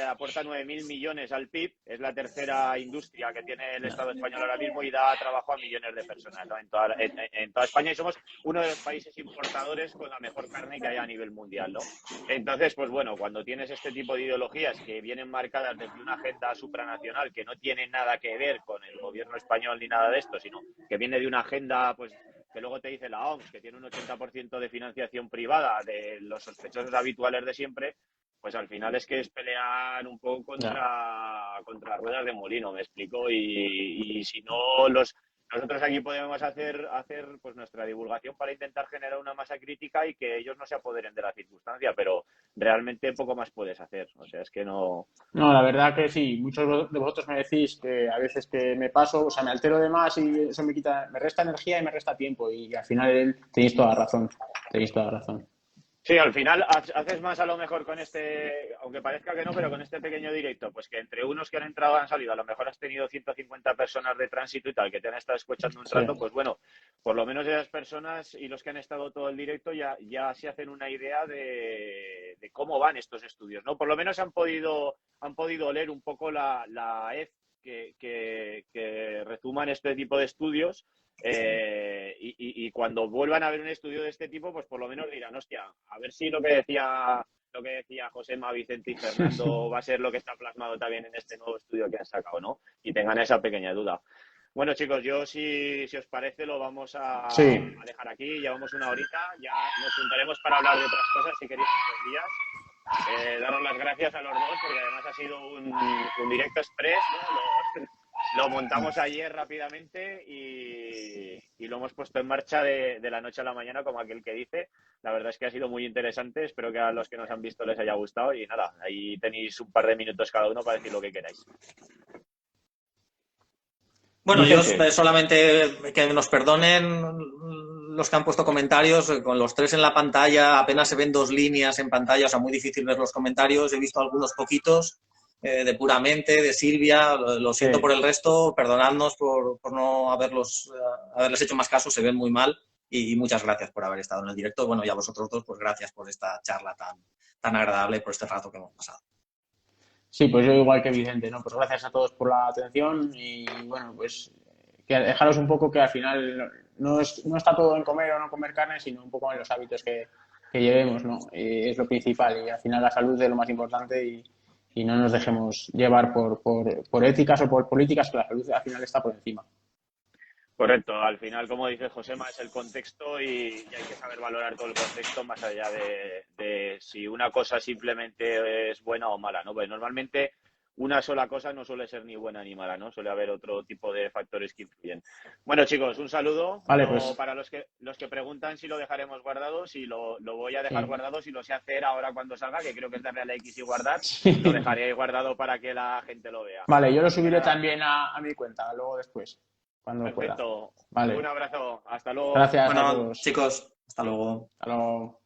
aporta 9.000 millones al PIB, es la tercera industria que tiene el Estado español ahora mismo y da trabajo a millones de personas, ¿no? En toda España, y somos uno de los países importadores con la mejor carne que hay a nivel mundial, ¿no? Entonces, pues bueno, cuando tienes este tipo de ideologías que vienen marcadas desde una agenda supranacional que no tiene nada que ver con el gobierno español ni nada de esto, sino que viene de una agenda, pues, que luego te dice la OMS, que tiene un 80% de financiación privada de los sospechosos habituales de siempre, pues al final es que es pelear un poco contra ruedas de molino, me explico, y si no nosotros aquí podemos hacer pues nuestra divulgación para intentar generar una masa crítica y que ellos no se apoderen de la circunstancia, pero realmente poco más puedes hacer. O sea, es que no. No, la verdad que sí. Muchos de vosotros me decís que a veces que me paso, o sea, me altero de más y eso me resta energía y me resta tiempo. Y al final tenéis toda la razón. Tenéis toda la razón. Sí, al final haces más a lo mejor con aunque parezca que no, pero con este pequeño directo, pues que entre unos que han entrado han salido, a lo mejor has tenido 150 personas de tránsito y tal, que te han estado escuchando un Sí. rato, pues bueno, por lo menos esas personas y los que han estado todo el directo ya se hacen una idea de cómo van estos estudios, ¿no? Por lo menos han podido leer un poco la EF que resuman este tipo de estudios. Y cuando vuelvan a ver un estudio de este tipo, pues por lo menos dirán, hostia, a ver si lo que decía Josema, Vicente y Fernando va a ser lo que está plasmado también en este nuevo estudio que han sacado, ¿no? Y tengan esa pequeña duda. Bueno, chicos, yo si os parece lo vamos a dejar aquí. Llevamos una horita, ya nos juntaremos para hablar de otras cosas si queréis estos días. Daros las gracias a los dos porque además ha sido un directo express, ¿no? Lo montamos ayer rápidamente y lo hemos puesto en marcha de la noche a la mañana, como aquel que dice. La verdad es que ha sido muy interesante. Espero que a los que nos han visto les haya gustado. Y nada, ahí tenéis un par de minutos cada uno para decir lo que queráis. Bueno, yo Vicente. solamente que nos perdonen los que han puesto comentarios, con los 3 en la pantalla apenas se ven 2 líneas en pantalla, o sea, muy difícil ver los comentarios. He visto algunos poquitos de Puramente, de Silvia, lo siento por el resto, perdonadnos por no haberles hecho más caso, se ven muy mal y muchas gracias por haber estado en el directo. Bueno, y a vosotros dos, pues gracias por esta charla tan agradable, por este rato que hemos pasado. Sí, pues yo igual que Vicente, ¿no? Pues gracias a todos por la atención y bueno, pues que dejaros un poco que al final no está todo en comer o no comer carne, sino un poco en los hábitos que llevemos, ¿no? Es lo principal y al final la salud es lo más importante y no nos dejemos llevar por éticas o por políticas, que la salud al final está por encima. Correcto, al final, como dice Josema, es el contexto y hay que saber valorar todo el contexto más allá de si una cosa simplemente es buena o mala, ¿no? Pues normalmente una sola cosa no suele ser ni buena ni mala, ¿no? Suele haber otro tipo de factores que influyen. Bueno, chicos, un saludo. Vale, pues Para los que preguntan si lo dejaremos guardado, si lo voy a dejar sí. guardado, si lo sé hacer ahora cuando salga, que creo que es darle a la X y guardar, lo Sí. dejaré guardado para que la gente lo vea. Vale, yo lo Así que subiré nada, también a mi cuenta, luego después, cuando pueda. perfecto. Un Vale. abrazo. Hasta luego. Gracias a Bueno, todos. chicos, hasta luego. Hasta luego.